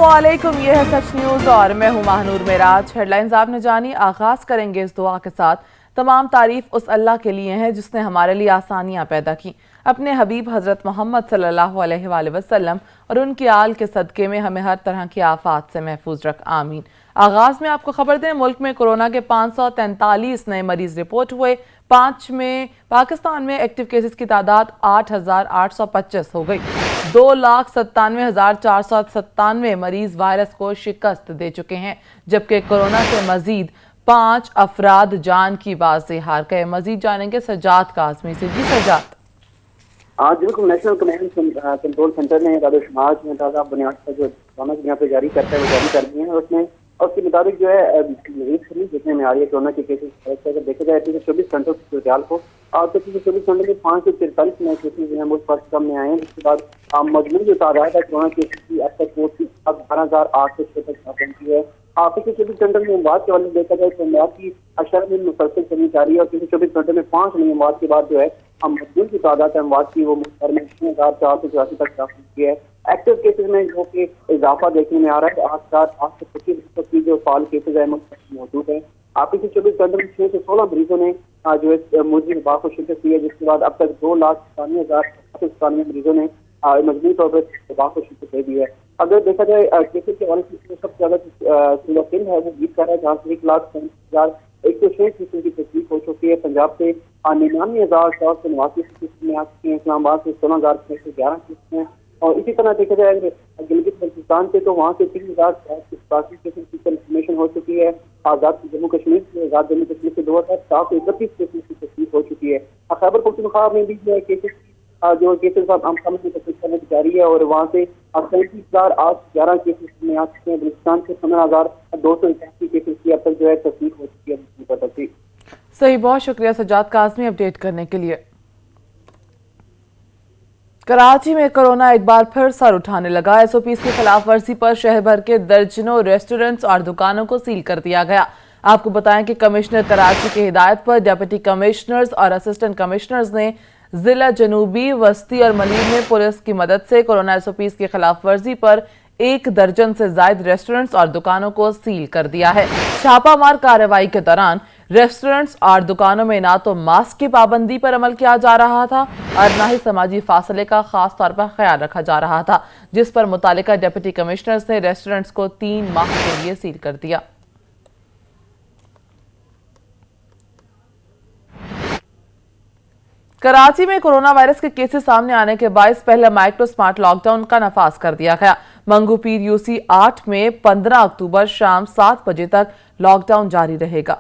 अस्सलामुअलैकुम, ये है सच न्यूज़ और मैं हूँ महानूर मेराज। हेडलाइंस आपने जानी। आगाज़ करेंगे इस दुआ के साथ। तमाम तारीफ उस अल्लाह के लिए है जिसने हमारे लिए आसानियाँ पैदा की। अपने हबीब हज़रत मोहम्मद सल्लल्लाहु अलैहि वसल्लम और उनकी आल के सदक़े में हमें हर तरह की आफात से महफूज रख, आमीन। आगाज़ में आपको खबर दें, मुल्क में कोरोना के 543 नए मरीज रिपोर्ट हुए। 5 में पाकिस्तान में एक्टिव केसेस की तादाद 8,825 हो गई। 2,97,497 मरीज वायरस को शिकस्त दे चुके हैं, जबकि कोरोना से मजीद 5 अफराद जान की बात से हार गए। मजीद जानेंगे सजाद काज़मी से। जी सजाद। आज बिल्कुल नेशनल कमांड कंट्रोल सेंटर ने दादोशुमार में ताज़ा बुनियाद पर जो यहाँ पे जारी करता है वो जारी कर दिए हैं। और उसके मुताबिक जो है देखने में आ रही है कोरोना के केसेस। अगर देखा जाए पिछले 24 घंटों की सूरत को, और पिछले 24 घंटों में 543 नए केसेस जो है मुल्क भर सामने आए हैं। जिसके बाद मजमूई जो तादाद है कोरोना केसेस की अब तक वो 12,806 तक पहुंची है। पिछले 24 घंटों में अमवात के वाले देखा जाए तो अमवात की अशर में मुसलसल कमी जारी है। और पिछले 24 घंटों में 5 नई अमवात के बाद जो है मजदूर की तादाद अमवात की वो मुल्क भर में 6,484 तक पहुंची है। एक्टिव केसेस में जो कि इजाफा देखने में आ रहा है। 8,825 की जो फाल केसेज है मौजूद है। पिछले 24 घंटों में 6 से 16 मरीजों ने जो है मुझे वबा को शिकस्त दी है। जिसके बाद अब तक 2,97,897 मरीजों ने मजबूत तौर पर वबा को शिकस्त दे दी है। अगर देखा जाए केसेज के हवाले से सबसे ज्यादा सिंध है वो जीत कर रहा है, जहाँ से 1,60,106 की तस्दीक हो चुकी है। पंजाब से 99,489 में आ चुकी है। इस्लामाबाद से 16,611 केसेज हैं। और इसी तरह देखा जाए गिलगित बल्तिस्तान से तो वहाँ से 3,787 केसेज की कंफर्मेशन हो चुकी है। आज़ाद जम्मू कश्मीर से 2,731 केसेज की तस्दीक हो चुकी है। खैबर पख्तूनख्वा में भी जो केसेज हम तस्दीक करने की जारी है। और वहाँ से 37,811 केसेज में आ चुके हैं। बल्तिस्तान से 15,281 केसेज की अब तक जो है तस्दीक हो चुकी है। सही, बहुत शुक्रिया सजाद काज़मी अपडेट करने के लिए। कराची में कोरोना एक बार फिर सर उठाने लगा। एसओपीज की खिलाफ वर्जी पर शहर भर के दर्जनों रेस्टोरेंट्स और दुकानों को सील कर दिया गया। आपको बताएं कि कमिश्नर कराची की हिदायत पर डिप्टी कमिश्नर्स और असिस्टेंट कमिश्नर्स ने जिला जनूबी, वस्ती और मलीर में पुलिस की मदद से कोरोना एसओपीज की खिलाफ वर्जी पर 1 दर्जन से जायद रेस्टोरेंट्स और दुकानों को सील कर दिया है। छापामार कार्रवाई के दौरान रेस्टोरेंट्स और दुकानों में ना तो मास्क की पाबंदी पर अमल किया जा रहा था और ना ही समाजी फासले का खास तौर पर ख्याल रखा जा रहा था, जिस पर मुतालिका डिप्टी कमिश्नर्स ने रेस्टोरेंट्स को 3 माह के लिए सील कर दिया। कराची में कोरोना वायरस के केसेस सामने आने के बायस पहले माइक्रो स्मार्ट लॉकडाउन का नफाज कर दिया गया। मंगू पीर यूसी 8 में 15 अक्टूबर शाम 7 बजे तक लॉकडाउन जारी रहेगा।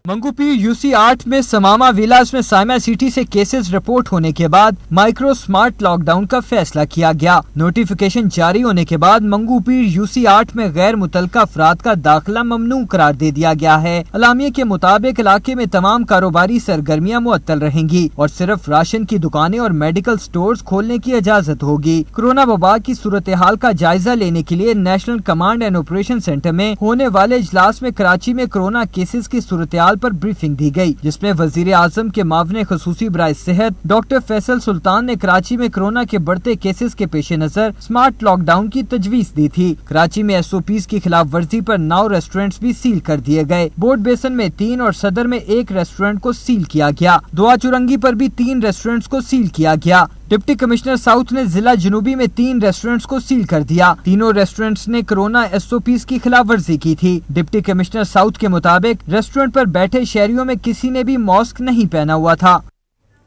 मंगूपीर यूसी 8 में समामा विलास में साइमा सिटी से केसेस रिपोर्ट होने के बाद माइक्रो स्मार्ट लॉकडाउन का फैसला किया गया। नोटिफिकेशन जारी होने के बाद मंगूपीर यूसी 8 में गैर मुतलका अफराद का दाखिला ममनू करार दे दिया गया है। अलामिया के मुताबिक इलाके में तमाम कारोबारी सरगर्मियां मुअत्तल रहेंगी और सिर्फ राशन की दुकानें और मेडिकल स्टोर्स खोलने की इजाजत होगी। कोरोना वबा की सूरत हाल का जायजा लेने के लिए national command and operation centre में होने वाले इजलास में कराची में कोरोना केसेस की सूरत हाल पर ब्रीफिंग दी गई, जिसमें वजीर आजम के मावने खसूसी बराए सेहत डॉक्टर फैसल सुल्तान ने कराची में कोरोना के बढ़ते केसेस के पेश नजर स्मार्ट लॉकडाउन की तजवीज दी थी। कराची में एसओपीज की खिलाफ वर्जी पर 9 रेस्टोरेंट्स भी सील कर दिए गए। बोर्ड बेसन में 3 और सदर में 1 रेस्टोरेंट को सील किया गया। दुआ चुरंगी पर भी 3 रेस्टोरेंट्स को सील किया गया। डिप्टी कमिश्नर साउथ ने जिला जनूबी में 3 रेस्टोरेंट्स को सील कर दिया। तीनों रेस्टोरेंट्स ने कोरोना एसओपीज की खिलाफ वर्जी की थी। डिप्टी कमिश्नर साउथ के मुताबिक रेस्टोरेंट पर बैठे शहरियों में किसी ने भी मास्क नहीं पहना हुआ था।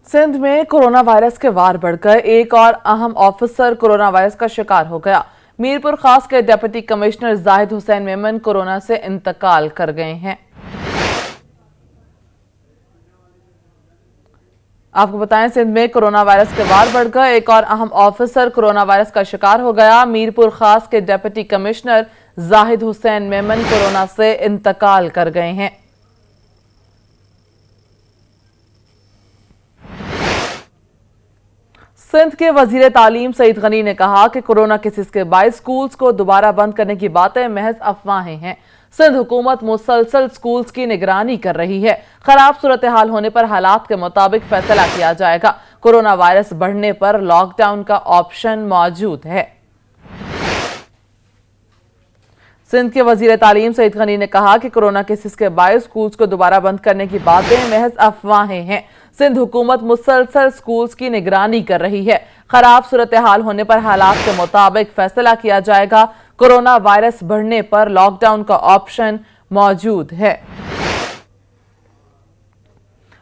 सिंध में कोरोना वायरस के वार बढ़कर एक और अहम ऑफिसर कोरोना वायरस का शिकार हो गया। मीरपुर खास के deputy commissioner Zahid Hussain Memon corona से इंतकाल कर गए हैं। आपको बताएं, सिंध में कोरोना वायरस के वार बढ़कर एक और अहम ऑफिसर कोरोना वायरस का शिकार हो गया। मीरपुर खास के deputy commissioner Zahid Hussain Memon corona से इंतकाल कर गए हैं। सिंध के वजीर तालीम सईद गनी ने कहा कि कोरोना केसेस के बायस स्कूल्स को दोबारा बंद करने की बातें महज अफवाहें हैं। सिंध हुकूमत मुसलसल स्कूल्स की निगरानी कर रही है। खराब सूरत हाल होने पर हालात के मुताबिक फैसला किया जाएगा। कोरोना वायरस बढ़ने पर लॉकडाउन का ऑप्शन मौजूद है। सिंध के वजीर तालीम सईद गनी ने कहा कि कोरोना केसेस के बायस स्कूल्स को दोबारा बंद करने की बातें महज अफवाहें हैं। सिंध हुकूमत मुसलसल स्कूल्स की निगरानी कर रही है। खराब सूरत हाल होने पर हालात के मुताबिक फैसला किया जाएगा। कोरोना वायरस बढ़ने पर लॉकडाउन का ऑप्शन मौजूद है।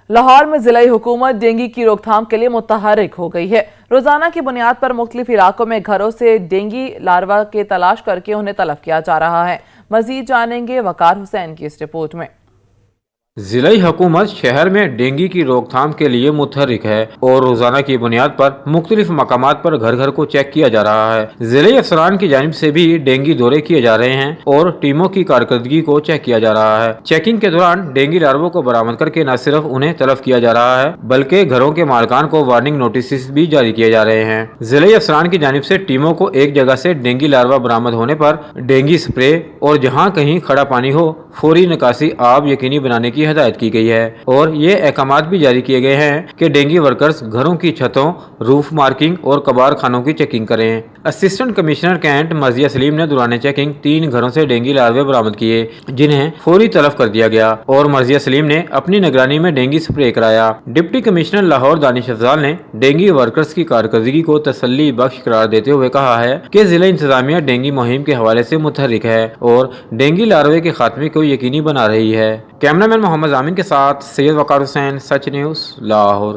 लाहौर में जिला हुकूमत डेंगू की रोकथाम के लिए मुतहर्रिक हो गई है। रोजाना की बुनियाद पर मुख्तलिफ इलाकों में घरों से डेंगू लार्वा के तलाश करके उन्हें तलब किया जा रहा है। मजीद जानेंगे वकार हुसैन की इस रिपोर्ट में। जिलाई हुकूमत शहर में डेंगू की रोकथाम के लिए मुतहर्रिक है और रोजाना की बुनियाद पर मुख्तलिफ मकामात पर घर घर को चेक किया जा रहा है। जिले अफसरान की जानिब से भी डेंगू दौरे किए जा रहे हैं और टीमों की कारकर्दगी को चेक किया जा रहा है। चेकिंग के दौरान डेंगू लार्वों को बरामद करके न सिर्फ उन्हें तलब किया जा रहा है बल्कि घरों के मालकान को वार्निंग नोटिस भी जारी किए जा रहे हैं। जिले अफसरान की जानिब से टीमों को एक जगह से डेंगू लार्वा बरामद होने पर डेंगू स्प्रे और जहाँ कहीं खड़ा पानी हो फौरी निकासी आब यकीनी बनाने की हिदायत की गई है और ये अहकामात भी जारी किए गए हैं कि डेंगू वर्कर्स घरों की छतों, रूफ मार्किंग और कबार खानों की चेकिंग करें। असिस्टेंट कमिश्नर कैंट मर्जिया सलीम ने दौरान चेकिंग 3 घरों से डेंगू लार्वे बरामद किए जिन्हें फौरी तलब कर दिया गया और मर्जिया सलीम ने अपनी निगरानी में डेंगू स्प्रे कराया। डिप्टी कमिश्नर लाहौर दानिश अफजाल ने डेंगू वर्कर्स की कारकर्दगी को तसल्ली बख्श करार देते हुए कहा है कि जिला इंतजामिया डेंगू मुहिम के हवाले से मुतहर्रिक है और डेंगू लार्वे के खात्मे को यकीनी बना रही है। कैमरामैन मोहम्मद जामिन के साथ सैयद वकार हुसैन, सच न्यूज़, लाहौर।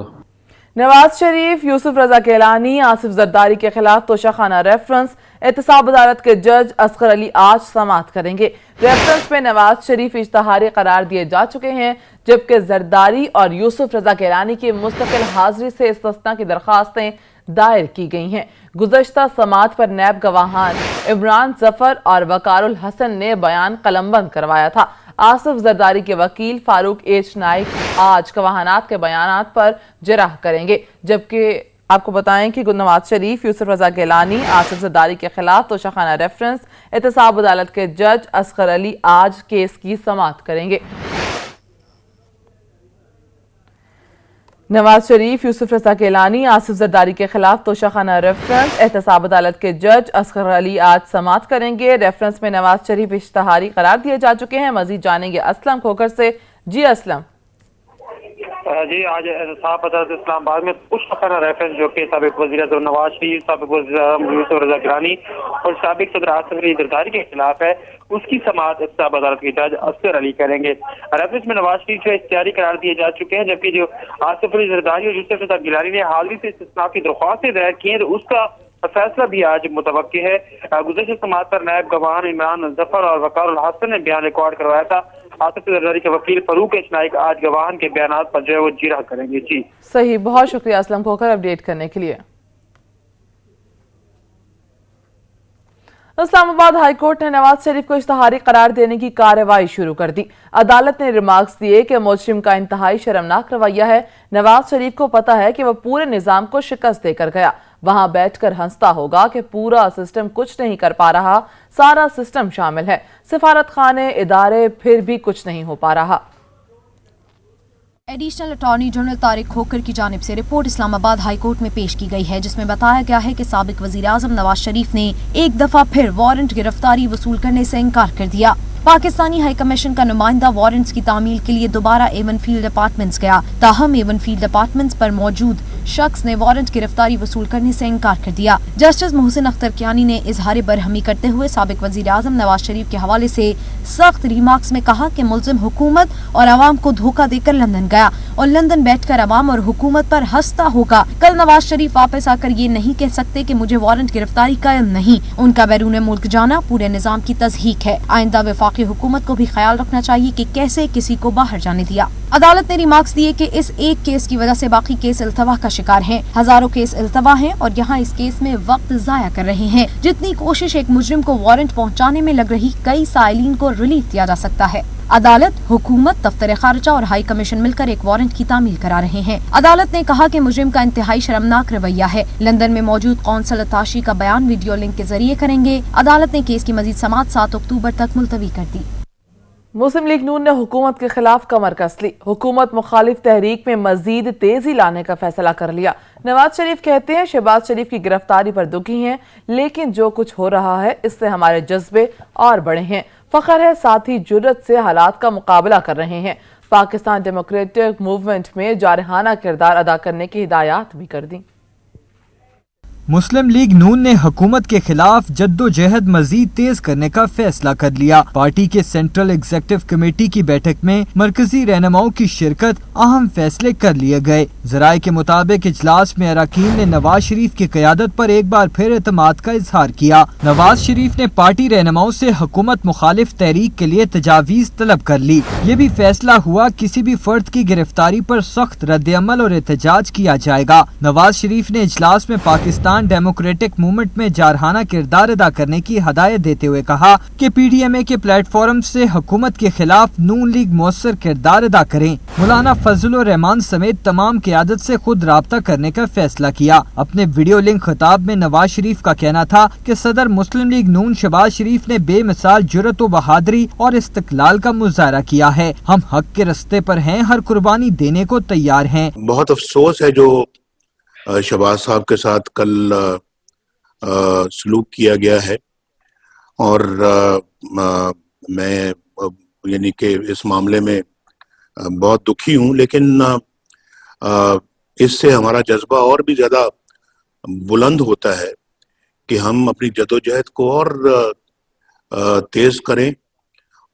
नवाज शरीफ, यूसुफ रजा गिलानी, आसिफ जरदारी के खिलाफ तोशाखाना रेफरेंस एहतसाब अदालत के जज असगर अली आज समाअत करेंगे। रेफरेंस में नवाज शरीफ इश्तहारी करार दिए जा चुके हैं जबकि जरदारी और यूसुफ रजा गिलानी की मुस्तकिल हाजिरी से इस्तिस्ना की दरखास्तें दायर की गई हैं। गुज़श्ता समाअत पर नैब गवाहान इमरान जफर और वकारुल हसन ने बयान कलमबंद करवाया था। आसिफ जरदारी के वकील फारूक एच नाइक आज गवाहानात के बयानात पर जिरह करेंगे जबकि आपको बताएं कि नवाज शरीफ, यूसुफ रजा गिलानी, आसिफ जरदारी के खिलाफ तोशाखाना रेफरेंस एहतसाब अदालत के जज असगर अली आज केस की समाअत करेंगे। नवाज शरीफ, यूसुफ रजा गिलानी, आसिफ जरदारी के खिलाफ तोशाखाना रेफरेंस एहतसाब अदालत के जज असगर अली आज समाअत करेंगे। रेफरेंस में नवाज शरीफ इश्तहारी करार दिए जा चुके हैं। मजीद जानेंगे असलम खोखर से। जी असलम। जी, आज एहतसाब अदालत इस्लामाबाद में तोशाखाना रेफरेंस जो कि साबिक वज़ीर-ए-आज़म नवाज शरीफ, साबिक वज़ीर-ए-आज़म यूसुफ रजा गिलानी और साबिक सदर आसिफ अली जरदारी के खिलाफ है, उसकी समाअत एहतसाब अदालत के जज असगर अली करेंगे। रेफरेंस में नवाज शरीफ जो इख्तियारी करार दिए जा चुके हैं जबकि जो आसिफ अली जरदारी और यूसुफ रजा गिलानी ने हाल ही से इस्तिस्ना की दरख्वास्तें दायर की हैं तो उसका फैसला भी आज मुतवक्की है। गुज़श्ता समाअत पर नायब गवाह इमरान जफर और वकारुल हसन ने बयान रिकॉर्ड करवाया था। आसिफ जरदारी के वकील फारूक एच नाइक आज गवाहन के बयानात पर जो है वो जिरह करेंगे। जी सही, बहुत शुक्रिया असलम खोखर अपडेट करने के लिए। इस्लामाबाद हाईकोर्ट ने नवाज शरीफ को इश्तहारी करार देने की कार्रवाई शुरू कर दी। अदालत ने रिमार्क्स दिए कि मुजरिम का इंतहाई शर्मनाक रवैया है। नवाज शरीफ को पता है कि वह पूरे निजाम को शिकस्त देकर गया, वहां बैठकर हंसता होगा कि पूरा सिस्टम कुछ नहीं कर पा रहा। सारा सिस्टम शामिल है, सिफारत खाने, इदारे, फिर भी कुछ नहीं हो पा रहा। Additional attorney general Tariq Khokhar की जानिब से रिपोर्ट इस्लामाबाद हाई कोर्ट में पेश की गई है जिसमें बताया गया है कि साबिक वजीर आजम नवाज शरीफ ने एक दफा फिर वारंट गिरफ्तारी वसूल करने से इनकार कर दिया। पाकिस्तानी हाई कमीशन का नुमाइंदा वारंट्स की तामील के लिए दोबारा एवन फील्ड अपार्टमेंट्स गया, ताहम एवन फील्ड अपार्टमेंट्स पर मौजूद शख्स ने वारंट गिरफ्तारी वसूल करने से इनकार कर दिया। जस्टिस मोहसिन अख्तर कियानी ने इजहार बरहमी करते हुए साबिक वजीर आजम नवाज शरीफ के हवाले से सख्त रिमार्क्स में कहा कि मुल्जिम हुकूमत और आवाम को धोखा देकर लंदन गया और लंदन बैठकर आवाम और हुकूमत पर हंसता होगा। कल नवाज शरीफ वापस आकर ये नहीं कह सकते कि मुझे वारंट गिरफ्तारी कायम नहीं। उनका बैरून मुल्क जाना पूरे निजाम की तज़हीक है। आइंदा वफाकी हुकूमत को भी ख्याल रखना चाहिए कि कैसे किसी को बाहर जाने दिया। अदालत ने रिमार्क्स दिए कि इस एक केस की वजह से बाकी केस इल्तवा का शिकार हैं। हजारों केस इल्तवा हैं और यहाँ इस केस में वक्त जाया कर रहे हैं। जितनी कोशिश एक मुजरिम को वारंट पहुँचाने में लग रही, कई साइलिन को रिलीफ दिया जा सकता है। अदालत, हुकूमत, दफ्तर खारजा और हाई कमीशन मिलकर एक वारंट की तामील करा रहे हैं। अदालत ने कहा कि मुजरिम का इंतहाई शर्मनाक रवैया है। लंदन में मौजूद कौंसल अताशी का बयान वीडियो लिंक के जरिए करेंगे। अदालत ने केस की मजीद समाअत 7 अक्टूबर तक मुलतवी कर दी। मुस्लिम लीग नून ने हुकूमत के खिलाफ कमर कस ली। हुकूमत मुखालिफ तहरीक में मजीद तेजी लाने का फैसला कर लिया। नवाज शरीफ कहते हैं शहबाज शरीफ की गिरफ्तारी पर दुखी हैं, लेकिन जो कुछ हो रहा है इससे हमारे जज्बे और बढ़े हैं। फख्र है, साथ ही जुर्रत से हालात का मुकाबला कर रहे हैं। पाकिस्तान डेमोक्रेटिक मूवमेंट में जारहाना किरदार अदा करने की हिदायत भी कर दी। मुस्लिम लीग नून ने हुकूमत के खिलाफ जद्दोजहद मजीद तेज करने का फैसला कर लिया। पार्टी के सेंट्रल एग्जीक्यूटिव कमेटी की बैठक में मरकजी रहनुमाओं की शिरकत, अहम फैसले कर लिए गए। जराये के मुताबिक इजलास में अरकान ने नवाज शरीफ की क़यादत पर एक बार फिर एतमाद का इजहार किया। नवाज शरीफ ने पार्टी रहनुमाओं से हुकूमत मुखालिफ तहरीक के लिए तजावीज़ तलब कर ली। ये भी फैसला हुआ किसी भी फर्द की गिरफ्तारी पर सख्त रद्द-ए-अमल और एहतजाज किया जाएगा। नवाज शरीफ ने इजलास में पाकिस्तान डेमोक्रेटिक मूवमेंट में जारहाना किरदार अदा करने की हदायत देते हुए कहा कि PDMA के प्लेटफॉर्म से हुकूमत के खिलाफ नून लीग मौसर किरदार अदा करें। मौलाना फजलुर रहमान समेत तमाम क़यादत से खुद राब्ता करने का फैसला किया। अपने वीडियो लिंक खिताब में नवाज शरीफ का कहना था कि सदर मुस्लिम लीग नून शहबाज शरीफ ने बेमिसाल जुर्रत व बहादुरी और इस्तिकलाल का मुजाहरा किया है। हम हक के रास्ते पर हैं, हर कुर्बानी देने को तैयार हैं। बहुत अफसोस है जो शहबाज साहब के साथ कल सलूक किया गया है, और मैं यानी कि इस मामले में बहुत दुखी हूँ, लेकिन इससे हमारा जज्बा और भी ज़्यादा बुलंद होता है कि हम अपनी जदोजहद को और तेज़ करें,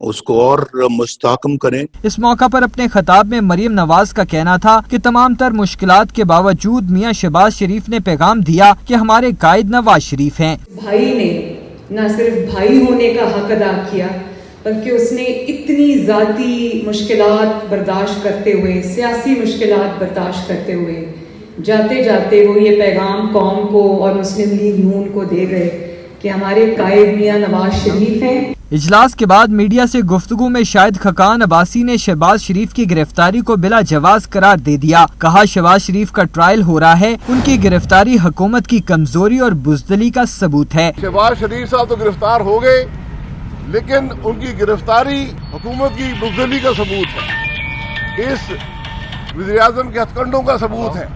उसको और मुस्तहकम करें। इस मौका पर अपने खिताब में मरियम नवाज का कहना था कि तमाम तर मुश्किलात के बावजूद मियां शहबाज शरीफ ने पैगाम दिया कि हमारे कायद नवाज शरीफ हैं। भाई ने न सिर्फ भाई होने का हक अदा किया, बल्कि उसने इतनी ज़ाती मुश्किलात बर्दाश्त करते हुए, सियासी मुश्किलात बर्दाश्त करते हुए जाते जाते वो ये पैगाम कौम को और मुस्लिम लीग नून को दे गए कि हमारे कायद मियां नवाज शरीफ हैं। इजलास के बाद मीडिया से गुफ्तगू में शाहिद खकान अब्बासी ने शहबाज शरीफ की गिरफ्तारी को बिला जवाज करार दे दिया। कहा शहबाज शरीफ का ट्रायल हो रहा है, उनकी गिरफ्तारी हुकूमत की कमजोरी और बुज़दिली का सबूत है। शहबाज शरीफ साहब तो गिरफ्तार हो गए, लेकिन उनकी गिरफ्तारी हुकूमत की बुज़दिली का सबूत है। इस वज़ीर-ए-आज़म के हथकंडों का सबूत है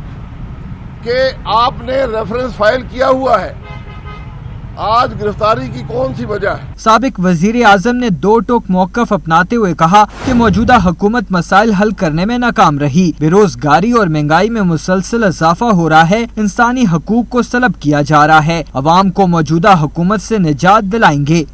कि आपने रेफरेंस फाइल किया हुआ है। आज गिरफ्तारी की कौन सी वजह है? साबिक वजीर आजम ने दो टोक मौकफ अपनाते हुए कहा कि मौजूदा हुकूमत मसाइल हल करने में नाकाम रही। बेरोजगारी और महंगाई में मुसलसल इजाफा हो रहा है, इंसानी हकूक को सलब किया जा रहा है। अवाम को मौजूदा हुकूमत से निजात दिलाएंगे।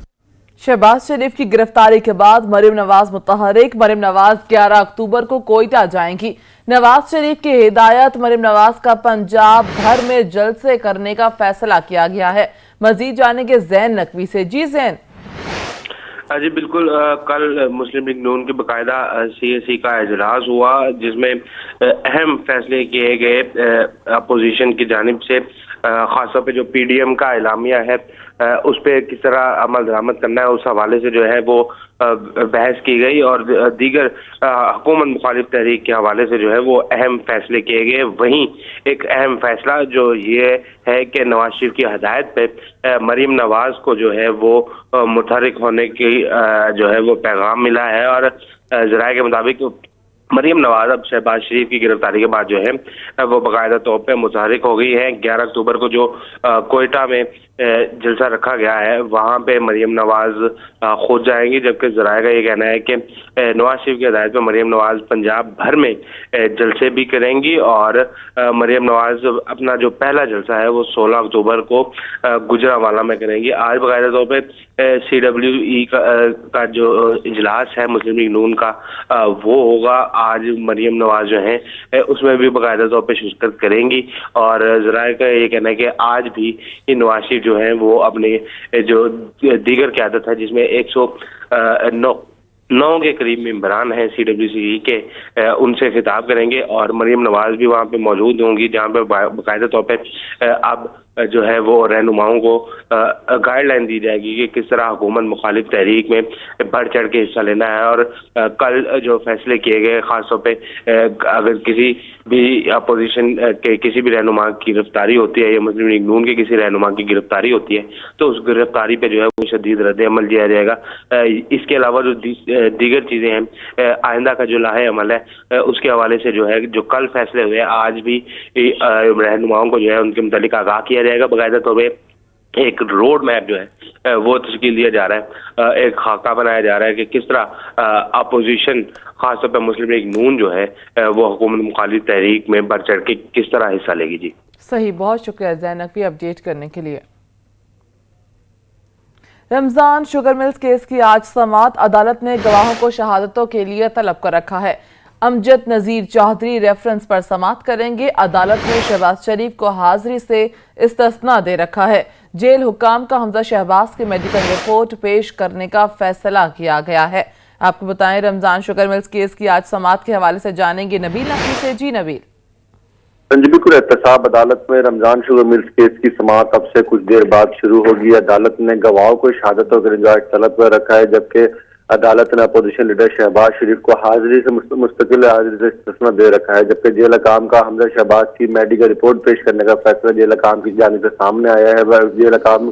शहबाज शरीफ की गिरफ्तारी के बाद मरियम नवाज मुतहरिक। मरियम नवाज 11 अक्टूबर को कोयटा जाएंगी। नवाज शरीफ की हिदायत, मरियम नवाज का पंजाब भर में जलसे करने का फैसला किया गया है। मजीद जानेंगे ज़ैन नकवी से। जी ज़ैन। जी बिल्कुल, कल मुस्लिम लीग नून के बाकायदा CAC का इजलास हुआ, जिसमें अहम फैसले किए गए अपोजिशन की जानिब से। खासतौर पे जो PDM का एलामिया है उस पर किस तरह अमल दरामद करना है, उस हवाले से जो है वो बहस की गई, और दीगर हुकूमत मुखालिफ तहरीक के हवाले से जो है वो अहम फैसले किए गए। वहीं एक अहम फैसला जो ये है कि नवाज शरीफ की हदायत पे मरियम नवाज को जो है वो मुतहरिक होने की जो है वो पैगाम मिला है, और ज़राए के मुताबिक मरियम नवाज अब शहबाज शरीफ की गिरफ्तारी के बाद जो है वो बाकायदा तौर पे मुतहरिक हो गई है। 11 अक्टूबर को जो कोयटा में जलसा रखा गया है वहाँ पे मरियम नवाज खुद जाएंगी, जबकि ज़राए का ये कहना है कि नवाज शरीफ की हदायत पे मरियम नवाज पंजाब भर में जलसे भी करेंगी, और मरियम नवाज अपना जो पहला जलसा है वो 16 अक्टूबर को गुजरांवाला में करेंगी। आज बाकायदा तौर पे CWE का जो इजलास है मुस्लिम लीग नून का वो होगा। आज मरियम नवाज जो है उसमें भी बाकायदा तौर पे शिरकत करेंगी, और ज़राए का ये कहना है कि आज भी ये नवाज शरीफ जो है वो अपने जो दीगर क़यादत है, जिसमें 109 के करीब मेंबरान हैं CWE के, उनसे खिताब करेंगे, और मरियम नवाज भी वहाँ पे मौजूद होंगी, जहाँ पे बाकायदा तौर पे अब جو ہے وہ رہنماؤں کو گائیڈ لائن دی جائے گی کہ کس طرح حکومت مخالف تحریک میں بڑھ چڑھ کے حصہ لینا ہے. اور کل جو فیصلے کیے گئے خاص طور پہ اگر کسی بھی اپوزیشن کے کسی بھی رہنما کی گرفتاری ہوتی ہے یا مسلم لیگ نون کے کسی رہنما کی گرفتاری ہوتی ہے تو اس گرفتاری پہ جو ہے وہ شدید رد عمل دیا جائے گا. اس کے علاوہ جو دیگر چیزیں ہیں آئندہ کا جو لاہ عمل ہے اس کے حوالے سے جو ہے جو کل فیصلے ہوئے آج بھی رہنماؤں کو جو ہے ان کے متعلق آگاہ کیا جائے گا. باقاعدہ طور پہ ایک روڈ میپ جو ہے وہ تشکیل دیا جا رہا ہے, ایک خاکہ بنایا جا رہا ہے کہ کس طرح اپوزیشن خاص طور پہ مسلم لیگ نون جو ہے وہ حکومت مخالف تحریک میں بڑھ چڑھ کے کس طرح حصہ لے گی. جی صحیح, بہت شکریہ زین نقوی اپڈیٹ کرنے کے لیے. رمضان شوگر ملز کیس کی آج سماعت. عدالت نے گواہوں کو شہادتوں کے لیے طلب کر رکھا ہے. امجد نذیر چودھری ریفرنس پر سماعت کریں گے. عدالت نے شہباز شریف کو حاضری سے استثناء دے رکھا ہے. جیل حکام کا حمزہ شہباز کی میڈیکل رپورٹ پیش کرنے کا فیصلہ کیا گیا ہے. آپ کو بتائیں رمضان شوگر ملز کیس کی آج سماعت کے حوالے سے جانیں گے نبیل نقوی سے. جی نبیل. جی بالکل, احتساب عدالت میں رمضان شوگر ملز کیس کی سماعت اب سے کچھ دیر بعد شروع ہوگی. عدالت نے گواہوں کو شہادتوں کے رجوع طلب کر رکھا ہے, جبکہ عدالت نے اپوزیشن لیڈر شہباز شریف کو حاضری سے مستقل حاضری سے استثناء دے رکھا ہے. جبکہ جیل حکام کا حمزہ شہباز کی میڈیکل رپورٹ پیش کرنے کا فیصلہ جیل حکام کی جانب سے سامنے آیا ہے. جیل حکام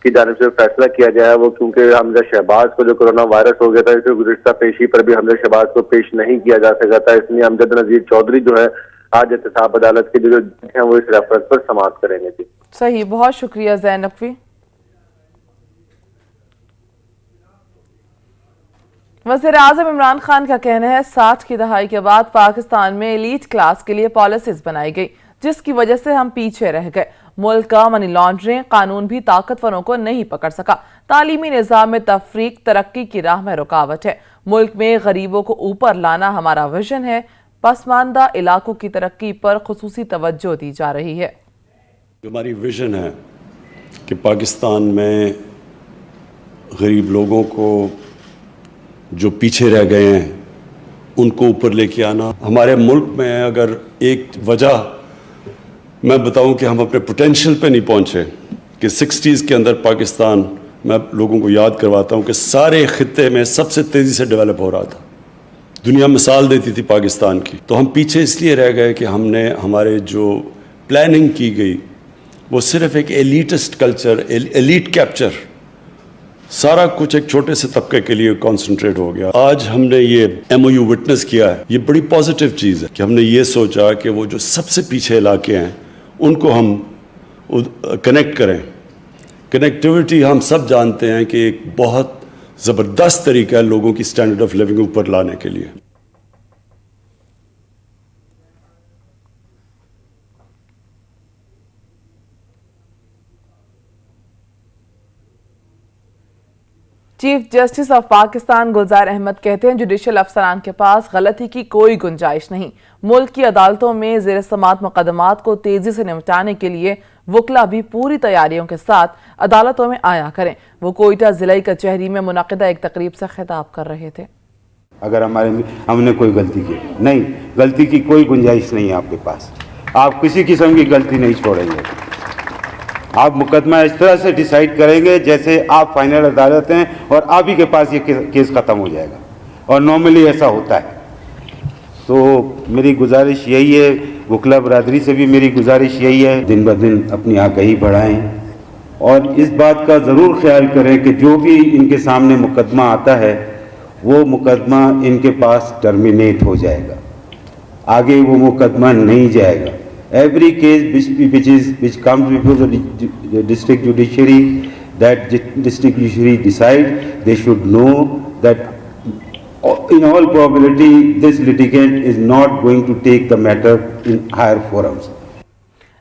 کی جانب سے فیصلہ کیا گیا ہے وہ کیونکہ حمزہ شہباز کو جو کورونا وائرس ہو گیا تھا اسے گزشتہ پیشی پر بھی حمزہ شہباز کو پیش نہیں کیا جا سکا تھا, اس لیے امجد نذیر چودھری جو ہے آج احتساب عدالت کے جو ہیں وہ اس ریفرنس پر سماعت کریں گے. جی صحیح, بہت شکریہ زین نقوی. وزیر اعظم عمران خان کا کہنا ہے 60 کی دہائی کے بعد پاکستان میں ایلیٹ کلاس کے لیے پالیسیز بنائی گئی جس کی وجہ سے ہم پیچھے رہ گئے. ملک کا منی لانڈرنگ قانون بھی طاقتوروں کو نہیں پکڑ سکا. تعلیمی نظام میں تفریق ترقی کی راہ میں رکاوٹ ہے. ملک میں غریبوں کو اوپر لانا ہمارا ویژن ہے. پسماندہ علاقوں کی ترقی پر خصوصی توجہ دی جا رہی ہے. ہماری ویژن ہے کہ پاکستان میں غریب لوگوں کو جو پیچھے رہ گئے ہیں ان کو اوپر لے کے آنا. ہمارے ملک میں اگر ایک وجہ میں بتاؤں کہ ہم اپنے پوٹینشیل پہ نہیں پہنچے کہ 60s کے اندر پاکستان, میں لوگوں کو یاد کرواتا ہوں کہ سارے خطے میں سب سے تیزی سے ڈیولپ ہو رہا تھا, دنیا مثال دیتی تھی پاکستان کی. تو ہم پیچھے اس لیے رہ گئے کہ ہم نے ہمارے جو پلاننگ کی گئی وہ صرف ایک ایلیٹسٹ کلچر, ایلیٹ کیپچر, سارا کچھ ایک چھوٹے سے طبقے کے لیے کانسنٹریٹ ہو گیا. آج ہم نے یہ MOU وٹنس کیا ہے, یہ بڑی پازیٹیو چیز ہے کہ ہم نے یہ سوچا کہ وہ جو سب سے پیچھے علاقے ہیں ان کو ہم کنیکٹ کریں. کنیکٹیوٹی ہم سب جانتے ہیں کہ ایک بہت زبردست طریقہ ہے لوگوں کی سٹینڈرڈ آف لیونگ اوپر لانے کے لیے. Chief justice of Pakistan Gulzar Ahmed کہتے ہیں جوڈیشل افسران کے پاس غلطی کی کوئی گنجائش نہیں. ملک کی عدالتوں میں زیر سماعت مقدمات کو تیزی سے نمٹانے کے لیے وکلا بھی پوری تیاریوں کے ساتھ عدالتوں میں آیا کریں. وہ کوئٹہ ضلعی کچہری میں منعقدہ ایک تقریب سے خطاب کر رہے تھے. اگر ہم نے کوئی غلطی کی نہیں, غلطی کی کوئی گنجائش نہیں ہے آپ کے پاس. آپ کسی قسم کی غلطی نہیں چھوڑیں گے. آپ مقدمہ اس طرح سے ڈیسائیڈ کریں گے جیسے آپ فائنل عدالت ہیں اور آپ ہی کے پاس یہ کیس ختم ہو جائے گا, اور نارملی ایسا ہوتا ہے. تو میری گزارش یہی ہے, وکلا برادری سے بھی میری گزارش یہی ہے, دن بدن اپنی آگاہی بڑھائیں اور اس بات کا ضرور خیال کریں کہ جو بھی ان کے سامنے مقدمہ آتا ہے وہ مقدمہ ان کے پاس ٹرمینیٹ ہو جائے گا, آگے وہ مقدمہ نہیں جائے گا. Every case which comes before the district judiciary, that district judiciary decide, they should know that in all probability this litigant is not going to take the matter in higher forums.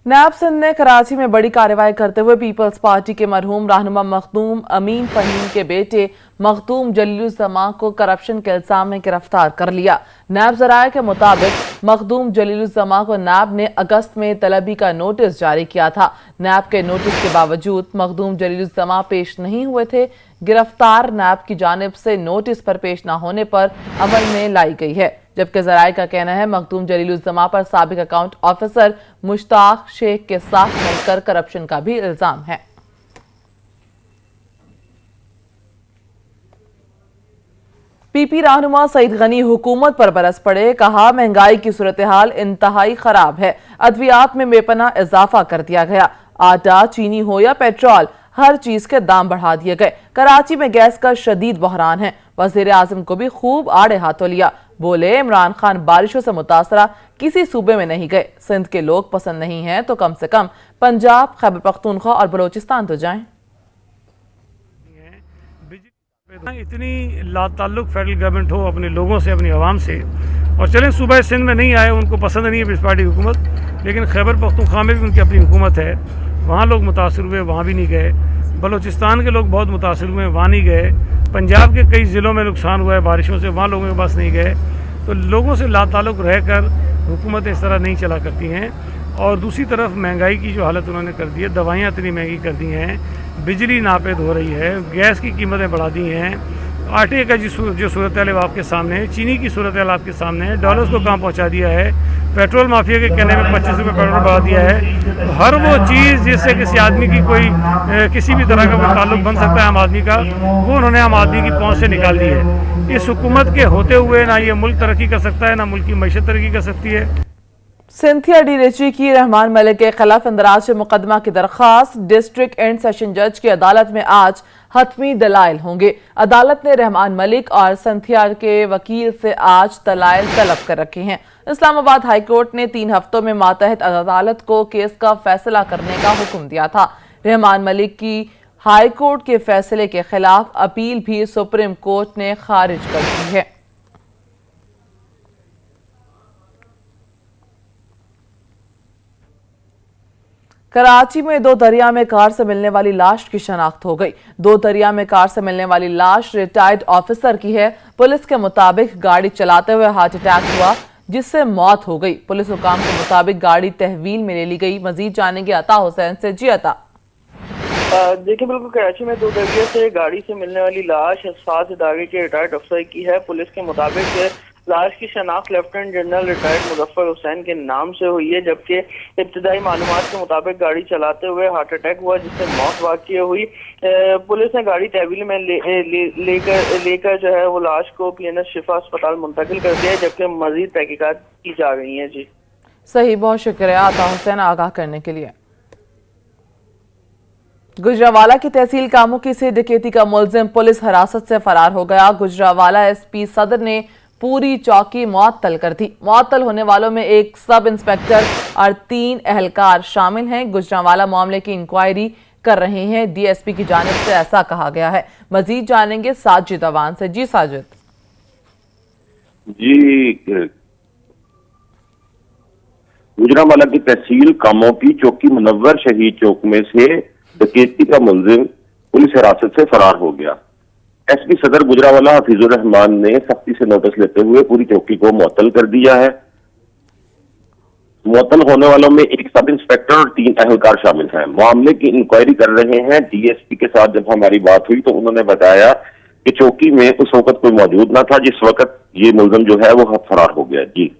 NAB Sindh نے کراچی میں بڑی کارروائی کرتے ہوئے Peoples party کے مرحوم رہنما مخدوم امین فہیم کے بیٹے مخدوم جلیل الزماں کو کرپشن کے الزام میں گرفتار کر لیا. نیب ذرائع کے مطابق مخدوم جلیل الزماں کو نیب نے اگست میں طلبی کا نوٹس جاری کیا تھا. نیب کے نوٹس کے باوجود مخدوم جلیل الزماں پیش نہیں ہوئے تھے. گرفتار نیب کی جانب سے نوٹس پر پیش نہ ہونے پر عمل میں لائی گئی ہے. जबकि ज़राए का कहना है मखदूम जलीलुज़्ज़मा पर साबिक अकाउंट ऑफिसर मुश्ताक शेख के साथ मिलकर करप्शन का भी इल्जाम है। पीपी रहनुमा सईद गनी हुकूमत पर बरस पड़े, कहा महंगाई की सूरत हाल इंतहाई खराब है, अद्वियात में बेपनाह इजाफा कर दिया गया, आटा चीनी हो या पेट्रोल हर चीज के दाम बढ़ा दिए गए। कराची में गैस का शदीद बहरान है, वजीर आजम को भी खूब आड़े हाथों लिया, बोले इमरान खान बारिशों से मुतासरा किसी सूबे में नहीं गए, सिंध के लोग पसंद नहीं हैं तो कम से कम पंजाब, खैबर पख्तूनख्वा और बलोचिस्तान तो जाएं। इतनी लाताल्लुक फेडरल गवर्नमेंट हो अपने लोगों से, अपनी आवाम से, और चलें सूबा सिंध में नहीं आए, उनको पसंद नहीं है पीपल्स पार्टी हुकूमत, लेकिन खैबर पख्तूनख्वा में भी उनकी अपनी हुकूमत है, वहाँ लोग मुतासर हुए, वहाँ भी नहीं गए। बलोचिस्तान के लोग बहुत मुतासर हुए, वहाँ नहीं गए। पंजाब के कई ज़िलों में नुकसान हुआ है बारिशों से, वहाँ लोगों के पास नहीं गए। तो लोगों से लाताल्लुक रहकर हुकूमतें इस तरह नहीं चला करती हैं। और दूसरी तरफ महंगाई की जो हालत उन्होंने कर दी है, दवाइयाँ इतनी महंगी कर दी हैं, बिजली नापेद हो रही है, गैस की कीमतें बढ़ा दी हैं, आटे का जो सूरत हाल आपके सामने है, चीनी की सूरत हाल आपके सामने है, डॉलर्स को कहाँ पहुँचा दिया है, पेट्रोल माफिया के कहने में 25 रुपये पेट्रोल बढ़ा दिया है। तो हर वो चीज़ जिससे किसी आदमी की कोई किसी भी तरह का कोई ताल्लुक बन सकता है आम आदमी का, वो उन्होंने आम आदमी की पहुँच से निकाल दी है। इस हुकूमत के होते हुए ना ये मुल्क तरक्की कर सकता है, ना मुल्क की मईशत तरक्की कर सकती है। सिंथिया डी रिची की रहमान मलिक के खिलाफ इंदराज मुकदमा की दरख्वास्त डिस्ट्रिक्ट एंड सेशन जज की अदालत में आज हतमी दलाइल होंगे। अदालत ने रहमान मलिक और सिंथिया के वकील से आज दलाइल तलब कर रखे हैं। इस्लामाबाद हाई कोर्ट ने 3 हफ्तों में मातहत अदालत को केस का फैसला करने का हुक्म दिया था। रहमान मलिक की हाई कोर्ट के फैसले के खिलाफ अपील भी सुप्रीम कोर्ट ने खारिज कर दी है। कराची में 2 दरिया में कार से मिलने वाली लाश की शनाख्त हो गई। 2 दरिया में कार से मिलने वाली लाश रिटायर्ड ऑफिसर की है। पुलिस के मुताबिक गाड़ी चलाते हुए हार्ट अटैक हुआ जिससे मौत हो गई। पुलिस हुकाम के मुताबिक गाड़ी तहवील में ले ली गई। मजीद जानेंगे अता हुसैन से। जी अता। देखिए, बिल्कुल कराची में 2 दरिया से गाड़ी से मिलने वाली लाश सात इदारे के रिटायर्ड अफसर की है। पुलिस के मुताबिक लाश की शनाख्त lieutenant general retired Muzaffar Hussain के नाम से हुई है, जबकि इब्तिदाई मालूमात के मुताबिक गाड़ी चलाते हुए हार्ट अटैक हुआ जिससे मौत वाक़ई हुई। पुलिस ने गाड़ी तहवील में लेकर जो है वो लाश को PNS शिफा अस्पताल मुंतकिल कर दिया है, जबकि मजीद तहकीकात की जा रही हैं। जी सही, बहुत शुक्रिया अता हुसैन आगाह करने के लिए। गुजरावाला की तहसील कामुकी से डकैती का मुलजिम पुलिस हिरासत से फरार हो गया। गुजरावाला SP सदर ने पूरी चौकी मुअत्तल कर दी। मुअत्तल होने वालों में एक सब इंस्पेक्टर और 3 एहलकार शामिल हैं। गुजरावाला मामले की इंक्वायरी कर रहे हैं। DSP की जानिब से ऐसा कहा गया है। मजीद जानेंगे साजिद अवान से। जी साजिद। जी, गुजरावाला की तहसील कामोकी चौकी मुनव्वर शहीद चौक में से डकैती का मुलजिम पुलिस हिरासत से फरार हो गया। SP सदर गुजरावाला हफीजुर रहमान ने सख्ती से नोटिस लेते हुए पूरी चौकी को मुअत्तल कर दिया है। मुअत्तल होने वालों में एक सब इंस्पेक्टर और 3 एहलकार शामिल हैं। मामले की इंक्वायरी कर रहे हैं। DSP के साथ जब हमारी बात हुई तो उन्होंने बताया कि चौकी में उस वक्त कोई मौजूद ना था जिस वक्त ये मुलजिम जो है वो फरार हो गया। जी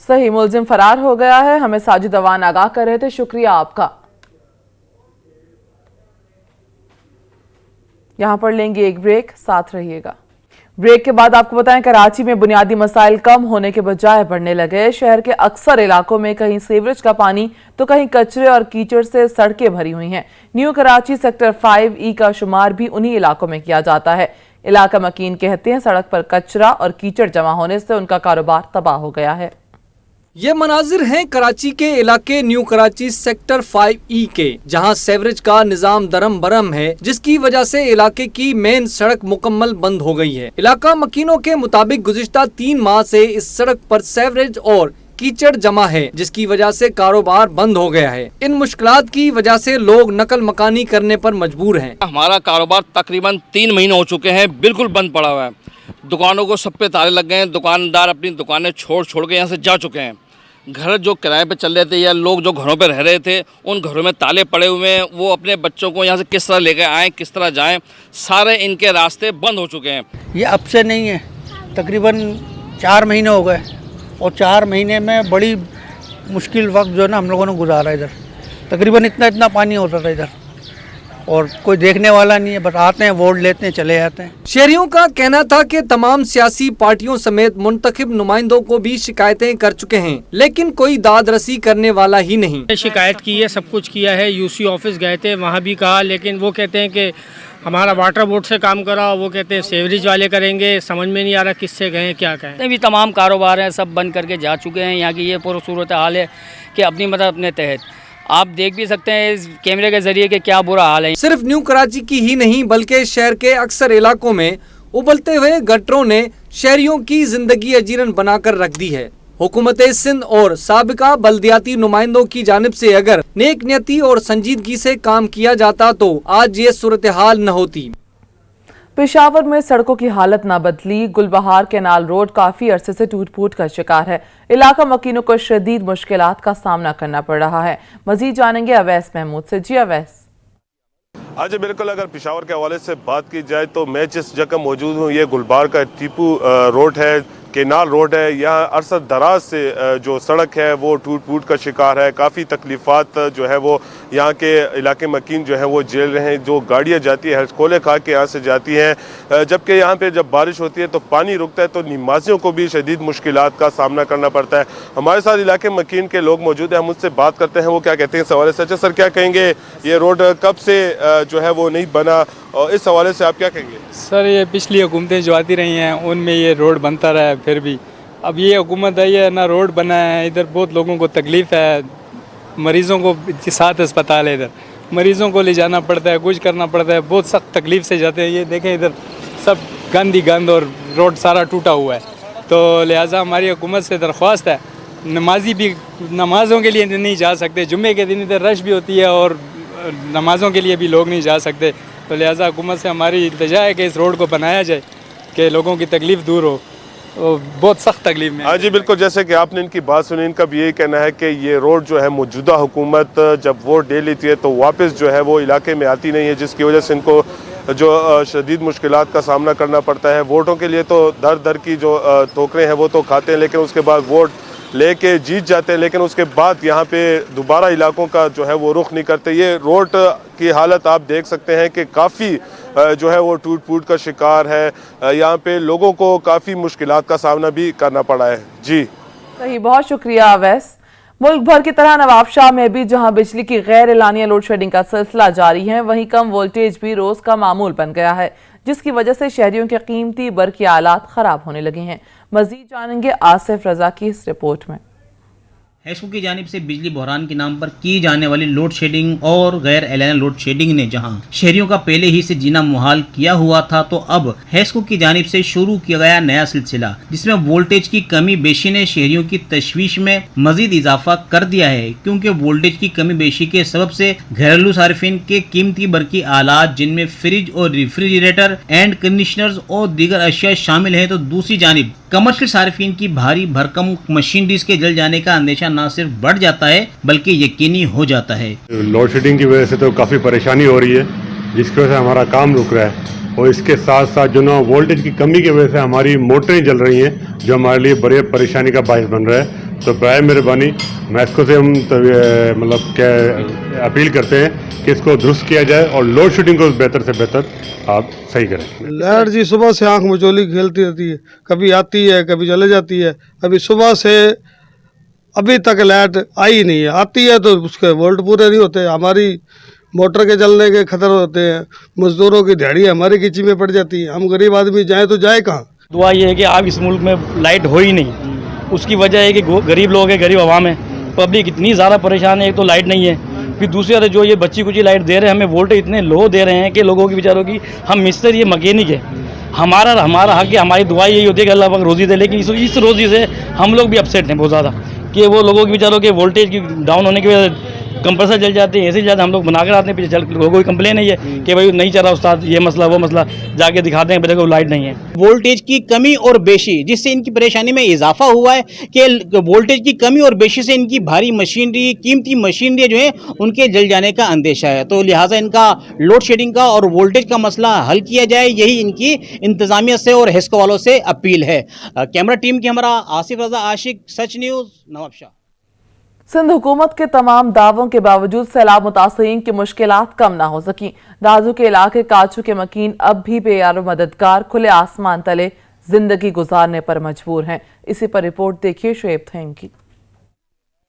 सही, मुलजिम फरार हो गया है। हमें साजिद अवान आगाह कर रहे थे, शुक्रिया आपका। यहां पर लेंगे एक ब्रेक, साथ रहिएगा। ब्रेक के बाद आपको बताएं, कराची में बुनियादी मसाइल कम होने के बजाय बढ़ने लगे। शहर के अक्सर इलाकों में कहीं सीवरेज का पानी तो कहीं कचरे और कीचड़ से सड़कें भरी हुई हैं। न्यू कराची सेक्टर 5E का शुमार भी उन्हीं इलाकों में किया जाता है। इलाका मकीन कहते हैं सड़क पर कचरा और कीचड़ जमा होने से उनका कारोबार तबाह हो गया है। ये मनाजिर हैं कराची के इलाके न्यू कराची सेक्टर 5E के, जहां सेवरेज का निजाम दरम बरम है, जिसकी वजह से इलाके की मेन सड़क मुकम्मल बंद हो गई है। इलाका मकीनों के मुताबिक गुज़िश्ता 3 माह से इस सड़क पर सेवरेज और कीचड़ जमा है, जिसकी वजह से कारोबार बंद हो गया है। इन मुश्किलात की वजह से लोग नकल मकानी करने पर मजबूर हैं। हमारा कारोबार तकरीबन 3 महीने हो चुके हैं, बिल्कुल बंद पड़ा हुआ है। दुकानों को सब पे ताले लग गए हैं। दुकानदार अपनी दुकानें छोड़ के यहाँ से जा चुके हैं। घर जो किराए पे चल रहे थे या लोग जो घरों पे रह रहे थे, उन घरों में ताले पड़े हुए हैं। वो अपने बच्चों को यहाँ से किस तरह लेकर आएँ, किस तरह जाएं, सारे इनके रास्ते बंद हो चुके हैं। ये अब से नहीं है, तकरीबन 4 महीने हो गए और 4 महीने में बड़ी मुश्किल वक्त जो है ना हम लोगों ने गुजारा इधर। तकरीबन इतना पानी होता था इधर और कोई देखने वाला नहीं है, बस आते हैं वोट लेते हैं चले जाते हैं। शहरियों का कहना था कि तमाम सियासी पार्टियों समेत मुंतखब नुमाइंदों को भी शिकायतें कर चुके हैं, लेकिन कोई दाद रसी करने वाला ही नहीं। शिकायत की है, सब कुछ किया है, यूसी ऑफिस गए थे, वहाँ भी कहा, लेकिन वो कहते हैं कि हमारा वाटर बोर्ड से काम कराओ, वो कहते हैं सेवरेज वाले करेंगे। समझ में नहीं आ रहा किससे गए क्या कहें। भी तमाम कारोबार हैं सब बंद करके जा चुके हैं। यहाँ की ये पूरी सूरत हाल है कि अपनी मतलब अपने तहत आप देख भी सकते हैं इस कैमरे के जरिए कि क्या बुरा हाल है। सिर्फ न्यू कराची की ही नहीं बल्कि शहर के अक्सर इलाकों में उबलते हुए गटरों ने शहरियों की जिंदगी अजीरन बनाकर रख दी है। हुकूमत सिंध और साबिका बल्दियाती नुमाइंदों की जानिब से अगर नेक नियती और संजीदगी से काम किया जाता तो आज ये सूरत हाल न होती। पेशावर में सड़कों की हालत न बदली। गुलबहार कैनाल रोड काफी अरसे से टूट फूट का शिकार है। इलाका मकीनों को शदीद मुश्किलात का सामना करना पड़ रहा है। मजीद जानेंगे अवैस महमूद से। जी अवैस। आज बिल्कुल अगर पेशावर के हवाले से बात की जाए तो मैं जिस जगह मौजूद हूँ ये गुलबहार का टीपू रोड है, केनाल रोड है। यहाँ अरसा दराज से जो सड़क है वो टूट फूट का शिकार है। काफ़ी तकलीफ़ात जो है वो यहाँ के इलाके मकीन जो है वो झेल रहे हैं। जो गाड़ियाँ जाती है हड़कोले खा के यहाँ से जाती हैं, जबकि यहाँ पे जब बारिश होती है तो पानी रुकता है तो नमाजियों को भी शदीद मुश्किलात का सामना करना पड़ता है। हमारे साथ इलाके मकीन के लोग मौजूद हैं, हम उससे बात करते हैं वो क्या कहते हैं इस हवाले से। अच्छा सर, क्या कहेंगे, ये रोड कब से जो है वो नहीं बना और इस हवाले से आप क्या कहेंगे? सर ये पिछली हुकूमतें जो आती रही हैं उनमें ये रोड बनता रहा है, फिर भी अब ये हुकूमत आई है ना रोड बना है। इधर बहुत लोगों को तकलीफ़ है, मरीज़ों को साथ अस्पताल है, इधर मरीज़ों को ले जाना पड़ता है, कुछ करना पड़ता है, बहुत सख्त तकलीफ़ से जाते हैं। ये देखें इधर सब गंद ही गंद और रोड सारा टूटा हुआ है। तो लिहाजा हमारी हुकूमत से दरख्वास्त है, नमाजी भी नमाज़ों के लिए नहीं जा सकते, जुम्मे के दिन इधर रश भी होती है और नमाज़ों के लिए भी लोग नहीं जा सकते। तो लिहाजा हुकूमत से हमारी इल्तिजा है कि इस रोड को बनाया जाए कि लोगों की तकलीफ़ दूर हो। तो बहुत सख्त तकलीफ में। हाँ जी बिल्कुल, जैसे कि आपने इनकी बात सुनी, इनका भी यही कहना है कि ये रोड जो है मौजूदा हुकूमत जब वोट दे लेती है तो वापस जो है वो इलाके में आती नहीं है, जिसकी वजह से इनको जो शदीद मुश्किलात का सामना करना पड़ता है। वोटों के लिए तो दर दर की जो ठोकरें हैं वो तो खाते हैं, लेकिन उसके बाद वोट लेके जीत जाते हैं, लेकिन उसके बाद यहाँ पे दोबारा इलाकों का जो है वो रुख नहीं करते। ये रोड की हालत आप देख सकते हैं कि काफ़ी जो है वो टूट फूट का शिकार है। यहाँ पे लोगों को काफ़ी मुश्किलात का सामना भी करना पड़ा है। जी सही, बहुत शुक्रिया अवैस। मुल्क भर की तरह नवाबशाह में भी जहां बिजली की गैर एलानिया लोड शेडिंग का सिलसिला जारी है, वहीं कम वोल्टेज भी रोज का मामूल बन गया है, जिसकी वजह से शहरियों के कीमती बरकी आलात खराब होने लगे हैं। मजीद जानेंगे आसिफ रजा की इस रिपोर्ट में। हैस्को की जानिब से बिजली बहरान के नाम पर की जाने वाली लोड शेडिंग और गैर एलानिया लोड शेडिंग ने जहां शहरियों का पहले ही से जीना मुहाल किया हुआ था, तो अब हैस्को की जानिब से शुरू किया गया नया सिलसिला, जिसमें वोल्टेज की कमी बेशी ने शहरियों की तशवीश में मजीद इजाफा कर दिया है, क्योंकि वोल्टेज की कमी बेशी के सबब से घरेलू सार्फिन के कीमती बरकी आलात जिनमें फ्रिज और रेफ्रिजरेटर, एंड कंडीशनर्स और दीगर अशिया शामिल है, तो दूसरी जानिब कमर्शियल सार्फिन की भारी भरकम मशीनरीज के जल जाने का अंदेशा न सिर्फ बढ़ जाता है बल्कि यकीनी हो जाता है। लोड शेडिंग की वजह से तो काफ़ी परेशानी हो रही है, जिसकी वजह से हमारा काम रुक रहा है, और इसके साथ साथ जो ना वोल्टेज की कमी की वजह से हमारी मोटरें जल रही हैं, जो हमारे लिए बड़े परेशानी का बायस बन रहा है। तो बराए मेहरबानी मैस्को से हम मतलब क्या अपील करते हैं कि इसको दुरुस्त किया जाए और लोड शेडिंग को बेहतर से बेहतर आप सही करें। लाइट जी सुबह से आंख मचोली खेलती रहती है, कभी आती है कभी चले जाती है। अभी सुबह से अभी तक लाइट आई नहीं है, आती है तो उसके वोल्ट पूरे नहीं होते, हमारी मोटर के जलने के खतरे होते हैं, मजदूरों की दिहाड़ी हमारी किची में पड़ जाती है, हम गरीब आदमी जाए तो जाए कहाँ। दुआ ये है कि आप इस मुल्क में लाइट हो ही नहीं, उसकी वजह है कि गरीब लोग हैं, गरीब आवाम है, पब्लिक इतनी ज़्यादा परेशान है। एक तो लाइट नहीं है, फिर दूसरी बात जो ये बच्ची कुची लाइट दे रहे हैं, हमें वोल्टेज इतने लो दे रहे हैं कि लोगों की बेचारों की, हम मिस्त्री ये मैकेनिक है, हमारा हक है, हमारी दुआ यही होती है कि अल्लाह पाक रोज़ी दे, लेकिन इस रोज़ी से हम लोग भी अपसेट हैं बहुत ज़्यादा कि वो लोगों के बेचारों के वोल्टेज की डाउन होने की वजह से कंप्रेसर जल जाते हैं, ऐसे जल जाते हैं, हम लोग बनाकर आते हैं, पीछे चल कोई कंप्लेन नहीं है कि भाई नहीं चल रहा उस्ताद, ये मसला वो मसला, जाके दिखाते हैं बच्चे को लाइट नहीं है। वोल्टेज की कमी और बेशी, जिससे इनकी परेशानी में इजाफा हुआ है कि वोल्टेज की कमी और बेशी से इनकी भारी मशीनरी, कीमती मशीनरी जो है उनके जल जाने का अंदेशा है। तो लिहाजा इनका लोड शेडिंग का और वोल्टेज का मसला हल किया जाए, यही इनकी इंतजामिया से और हेस्को वालों से अपील है। कैमरा टीम के हमारा आसिफ रजा आशिक, सच न्यूज़, नवाबशाह। सिंध हुकूमत के तमाम दावों के बावजूद सैलाब मुतासरीन की मुश्किलात कम ना हो सकी। दादू के इलाके काचू के मकीन अब भी बेयारो मददगार खुले आसमान तले जिंदगी गुजारने पर मजबूर हैं। इसी पर रिपोर्ट देखिए शुएब थैम की।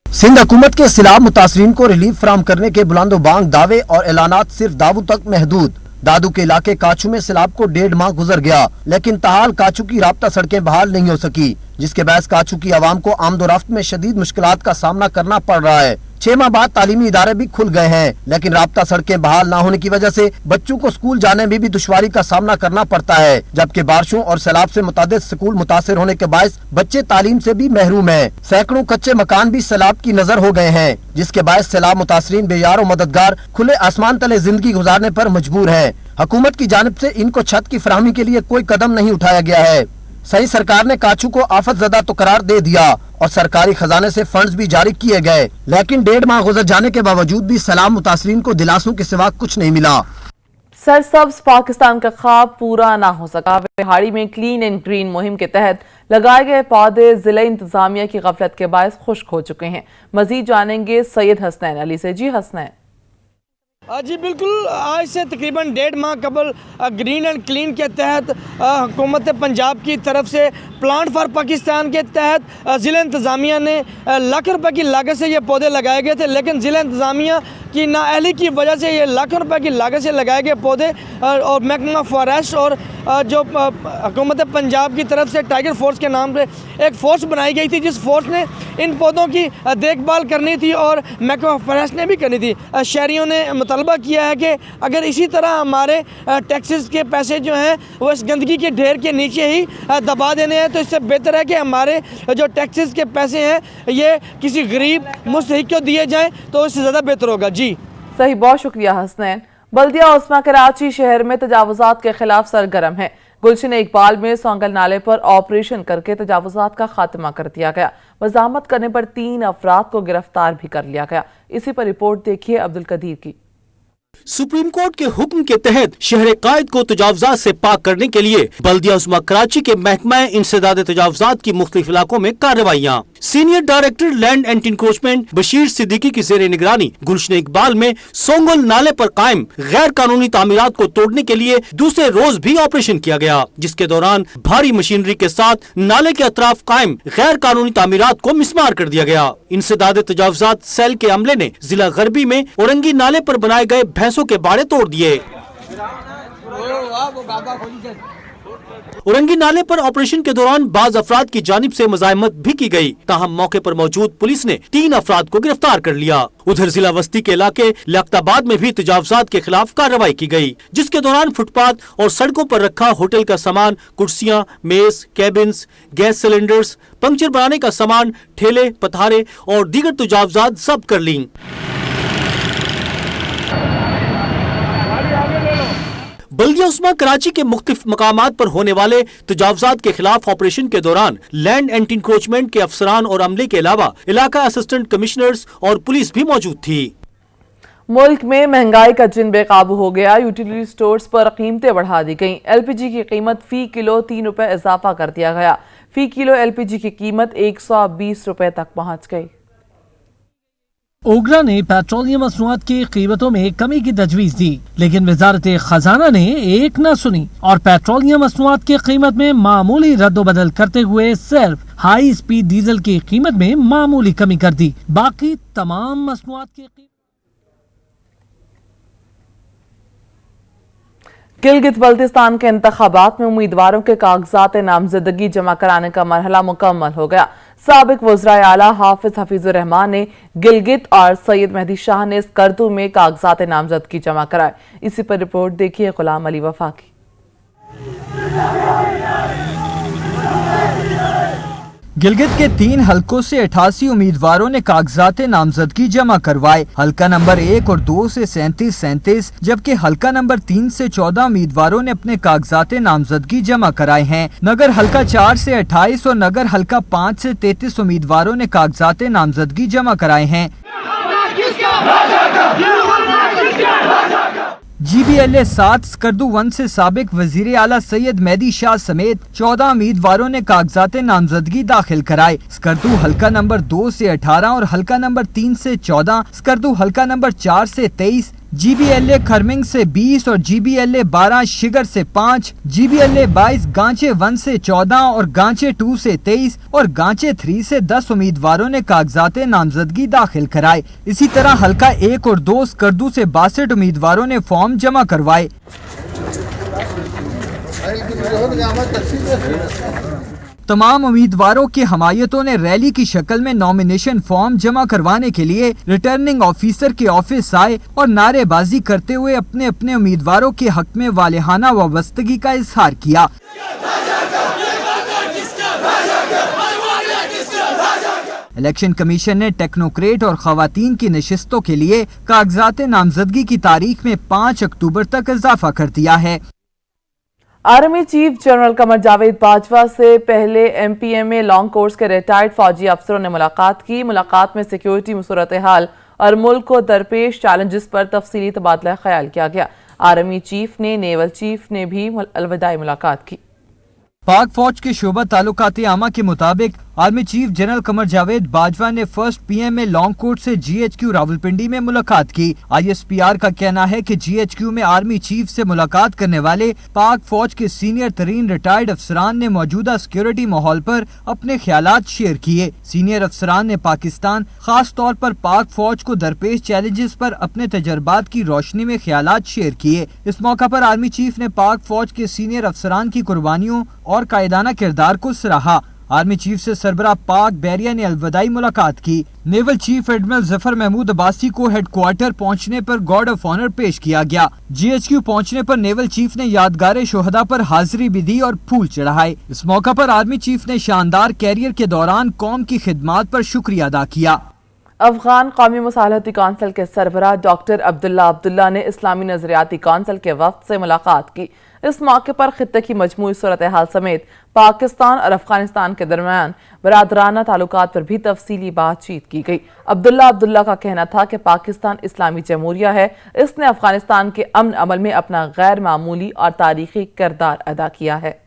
सिंध हुकूमत के सैलाब मुतासरीन को रिलीफ फराहम करने के बुलंदो बांग दावे और ऐलानात सिर्फ दावों तक महदूद। दादू के इलाके काचू में सैलाब को 1.5 माह गुजर गया, लेकिन ताहाल काचू की राब्ता सड़कें बहाल नहीं हो सकी, जिसके बायस काचू की आवाम को आमदोरफ्त में शदीद मुश्किलात का सामना करना पड़ रहा है। 6 माह बाद तालीमी इदारे भी खुल गए हैं, लेकिन राब्ता सड़कें बहाल न होने की वजह से बच्चों को स्कूल जाने में भी दुश्वारी का सामना करना पड़ता है, जबकि बारिशों और सैलाब से मुतादिद स्कूल मुतासिर होने के बायस बच्चे तालीम से भी महरूम हैं। सैकड़ों कच्चे मकान भी सैलाब की नजर हो गए हैं, जिसके बायस सैलाब मुतासरीन बेयारो मददगार खुले आसमान तले जिंदगी गुजारने पर मजबूर है। हुकूमत की जानिब से इनको छत की फराहमी के लिए कोई कदम नहीं उठाया गया है। सही सरकार ने काचू को आफत ज़दा तो करार दे दिया और सरकारी खजाने से फंड्स भी जारी किए गए, लेकिन 1.5 माह गुजर जाने के बावजूद भी सैलाब मुतासरीन को दिलासों के सिवा कुछ नहीं मिला। सरसब्ज पाकिस्तान का ख्वाब पूरा ना हो सका। बिहाड़ी में क्लीन एंड ग्रीन मुहिम के तहत लगाए गए पौधे जिला इंतजामिया की गफलत के बायस खुश्क हो चुके हैं। मजीद जानेंगे सैयद हसनैन अली से। जी हसनैन। जी बिल्कुल, आज से तकरीबन 1.5 माह कबल ग्रीन एंड क्लीन के तहत हुकूमत पंजाब की तरफ से प्लांट फॉर पाकिस्तान के तहत ज़िला इंतज़ामिया ने लाख रुपए की लागत से ये पौधे लगाए गए थे, लेकिन ज़िला इंतज़ामिया की नाअहली की वजह से ये लाख रुपए की लागत से लगाए गए पौधे और महकमा फॉरेस्ट और जो हुकूमत पंजाब की तरफ से टाइगर फोर्स के नाम से एक फ़ोर्स बनाई गई थी, जिस फोर्स ने इन पौधों की देखभाल करनी थी और महकमा फॉरेस्ट ने भी करनी थी। शहरियों ने मुतालबा किया है कि अगर इसी तरह हमारे टैक्सेस के पैसे जो हैं वो इस गंदगी के ढेर के नीचे ही दबा देने हैं, तो इससे बेहतर है कि हमारे जो टैक्सेस के पैसे हैं ये किसी गरीब मुस्तहिक को दिए जाएं, तो इससे ज़्यादा बेहतर होगा। जी सही, बहुत शुक्रिया हसनैन। बल्दिया उस्मा कराची शहर में तजावुजात के खिलाफ सरगर्म है। गुलशन इकबाल में सोंगल नाले पर ऑपरेशन करके तजावुजात का खात्मा कर दिया गया। वजामत करने पर 3 अफराद को गिरफ्तार भी कर लिया गया। इसी पर रिपोर्ट देखिए अब्दुल कदीर की। सुप्रीम कोर्ट के हुक्म के तहत शहर कायद को तजावुजात से पाक करने के लिए बल्दिया उस्मा कराची के महकमा इंसदाद तजावुजात की मुख्तलिफ इलाकों में कार्रवाइयाँ। Senior director land and encroachment Bashir Siddiqui की जेर निगरानी गुलशन इकबाल में सोंगल नाले पर कायम गैर कानूनी तामीरात को तोड़ने के लिए दूसरे रोज भी ऑपरेशन किया गया, जिसके दौरान भारी मशीनरी के साथ नाले के अतराफ कायम गैर कानूनी तामीरात को मिसमार कर दिया गया। इंसदाद तजावुजात सेल के अमले ने जिला गरबी में औरंगी नाले पर बनाए गए भैंसों के बाड़े तोड़ दिए। औरंगी नाले पर ऑपरेशन के दौरान बाज अफराद की जानिब से मज़ाहमत भी की गई, ताहम मौके पर मौजूद पुलिस ने 3 अफराद को गिरफ्तार कर लिया। उधर जिला वस्ती के इलाके लियाकताबाद में भी तजावुजात के खिलाफ कार्रवाई की गई, जिसके दौरान फुटपाथ और सड़कों पर रखा होटल का सामान, कुर्सियां, मेज, कैबिन्स, गैस सिलेंडर्स, पंक्चर बनाने का सामान, ठेले, पथारे और दीगर तजावुजात जब्त कर ली। बल्दिया उस्मा कराची के मुख्तलिफ मकामात पर होने वाले तजावुजात के खिलाफ ऑपरेशन के दौरान लैंड एंड इंक्रोचमेंट के अफसरान और अमले के अलावा इलाका असिस्टेंट कमिश्नर्स और पुलिस भी मौजूद थी। मुल्क में महंगाई का जिन बेकाबू हो गया। यूटिलिटी स्टोर्स पर कीमतें बढ़ा दी गईं। LPG की कीमत फी किलो 3 रुपए इजाफा कर दिया गया। फी किलो LPG की कीमत 120 रुपए तक पहुँच गई। ओगरा ने पेट्रोलियम मसनूआत की कीमतों में कमी की तजवीज दी, लेकिन वजारत खजाना ने एक न सुनी और पेट्रोलियम मसनूआत की कीमत में मामूली रद्दोबदल करते हुए सिर्फ हाई स्पीड डीजल की कीमत में मामूली कमी कर दी। बाकी तमाम मसनूआत की गिलगित बल्तिस्तान के इंतखाबात में उम्मीदवारों के कागजात नामजदगी जमा कराने का मरहला मुकम्मल हो गया। साबिक वज़राए आला हाफिज हफीजुर रहमान ने गिलगित और सैयद मेहदी शाह ने स्कर्दू में कागजात नामजदगी जमा कराए। इसी पर रिपोर्ट देखिए गुलाम अली वफाकी। गिलगित के 3 हलकों से 88 उम्मीदवारों ने कागजात नामजदगी जमा करवाए। हलका नंबर 1 और 2 से 37, जबकि हलका नंबर 3 से 14 उम्मीदवारों ने अपने कागजात नामजदगी जमा कराए हैं। नगर हलका 4 से 28 और नगर हलका 5 से 33 उम्मीदवारों ने कागजात नामजदगी जमा कराए हैं। GBLA 7 स्कर्दू 1 से साबिक वजीर आला सैयद मेहदी शाह समेत 14 उम्मीदवारों ने कागजात नामजदगी दाखिल कराए। स्कर्दू हलका नंबर 2 से 18 और हलका नंबर 3 से 14, स्कर्दू हलका नंबर 4 से 23, GBLA खरमिंग से 20 और GBLA 12 शिगर से 5, GBLA 22 गांचे 1 से 14 और गांचे 2 से 23 और गांचे 3 से 10 उम्मीदवारों ने कागजात नामजदगी दाखिल कराए। इसी तरह हलका 1 और 2 स्कर्दू से 62 उम्मीदवारों ने फॉर्म जमा करवाए। तमाम उम्मीदवारों की हमायतों ने रैली की शक्ल में नॉमिनेशन फॉर्म जमा करवाने के लिए रिटर्निंग ऑफिसर के ऑफिस आए और नारेबाजी करते हुए अपने अपने उम्मीदवारों के हक में वालेहाना वाबस्तगी का इजहार किया। इलेक्शन कमीशन ने टेक्नोक्रेट और खवातीन की नशिस्तों के लिए कागजात नामजदगी की तारीख में 5 अक्टूबर तक इजाफा कर दिया है। Army chief general Qamar Javed Bajwa से पहले MPMA लॉन्ग कोर्स के रिटायर्ड फौजी अफसरों ने मुलाकात की। मुलाकात में सिक्योरिटी सूरत हाल और मुल्क को दरपेश चैलेंजेस पर तफसीली तबादला ख्याल किया गया। आर्मी चीफ ने नेवल चीफ ने भी अलविदाई मुलाकात की। पाक फौज के शोबा ताल्लुकात आमा के मुताबिक army chief general Qamar Javed Bajwa ने फर्स्ट PMA लॉन्ग कोर्ट से GHQ रावलपिंडी में मुलाकात की। ISPR का कहना है कि GHQ में आर्मी चीफ से मुलाकात करने वाले पाक फौज के सीनियर तरीन रिटायर्ड अफसरान ने मौजूदा सिक्योरिटी माहौल पर अपने ख्यालात शेयर किए। सीनियर अफसरान ने पाकिस्तान, खास तौर पर पाक फौज को दरपेश चैलेंजेस पर अपने तजर्बात की रोशनी में ख्यालात शेयर किए। इस मौका पर आर्मी चीफ ने पाक फौज के सीनियर अफसरान की कुर्बानियों और कायदाना किरदार को सराहा। आर्मी चीफ से सरबराह पाक बैरिया ने अलविदाई मुलाकात की। Naval chief admiral Zafar Mahmood Abbasi को हेडक्वार्टर पहुंचने पर गार्ड ऑफ ऑनर पेश किया गया। GHQ पहुंचने पर नेवल चीफ ने यादगार शोहदा पर हाजिरी भी दी और फूल चढ़ाए। इस मौका पर आर्मी चीफ ने शानदार कैरियर के दौरान कौम की खिदमत पर शुक्रिया अदा किया। अफगान कौमी मुसालहती कौंसिल के सरबराह डॉक्टर अब्दुल्ला अब्दुल्ला ने इस्लामी नजरियाती कौंसिल के वफ्द से मुलाकात की। इस मौके पर खित्ते की मजमूई सूरत हाल समेत पाकिस्तान और अफगानिस्तान के दरमियान बरादराना ताल्लुकात पर भी तफसीली बातचीत की गई। अब्दुल्ला अब्दुल्ला का कहना था कि पाकिस्तान इस्लामी जमहूरिया है, इसने अफगानिस्तान के अमन अमल में अपना गैर मामूली और तारीखी किरदार अदा किया है।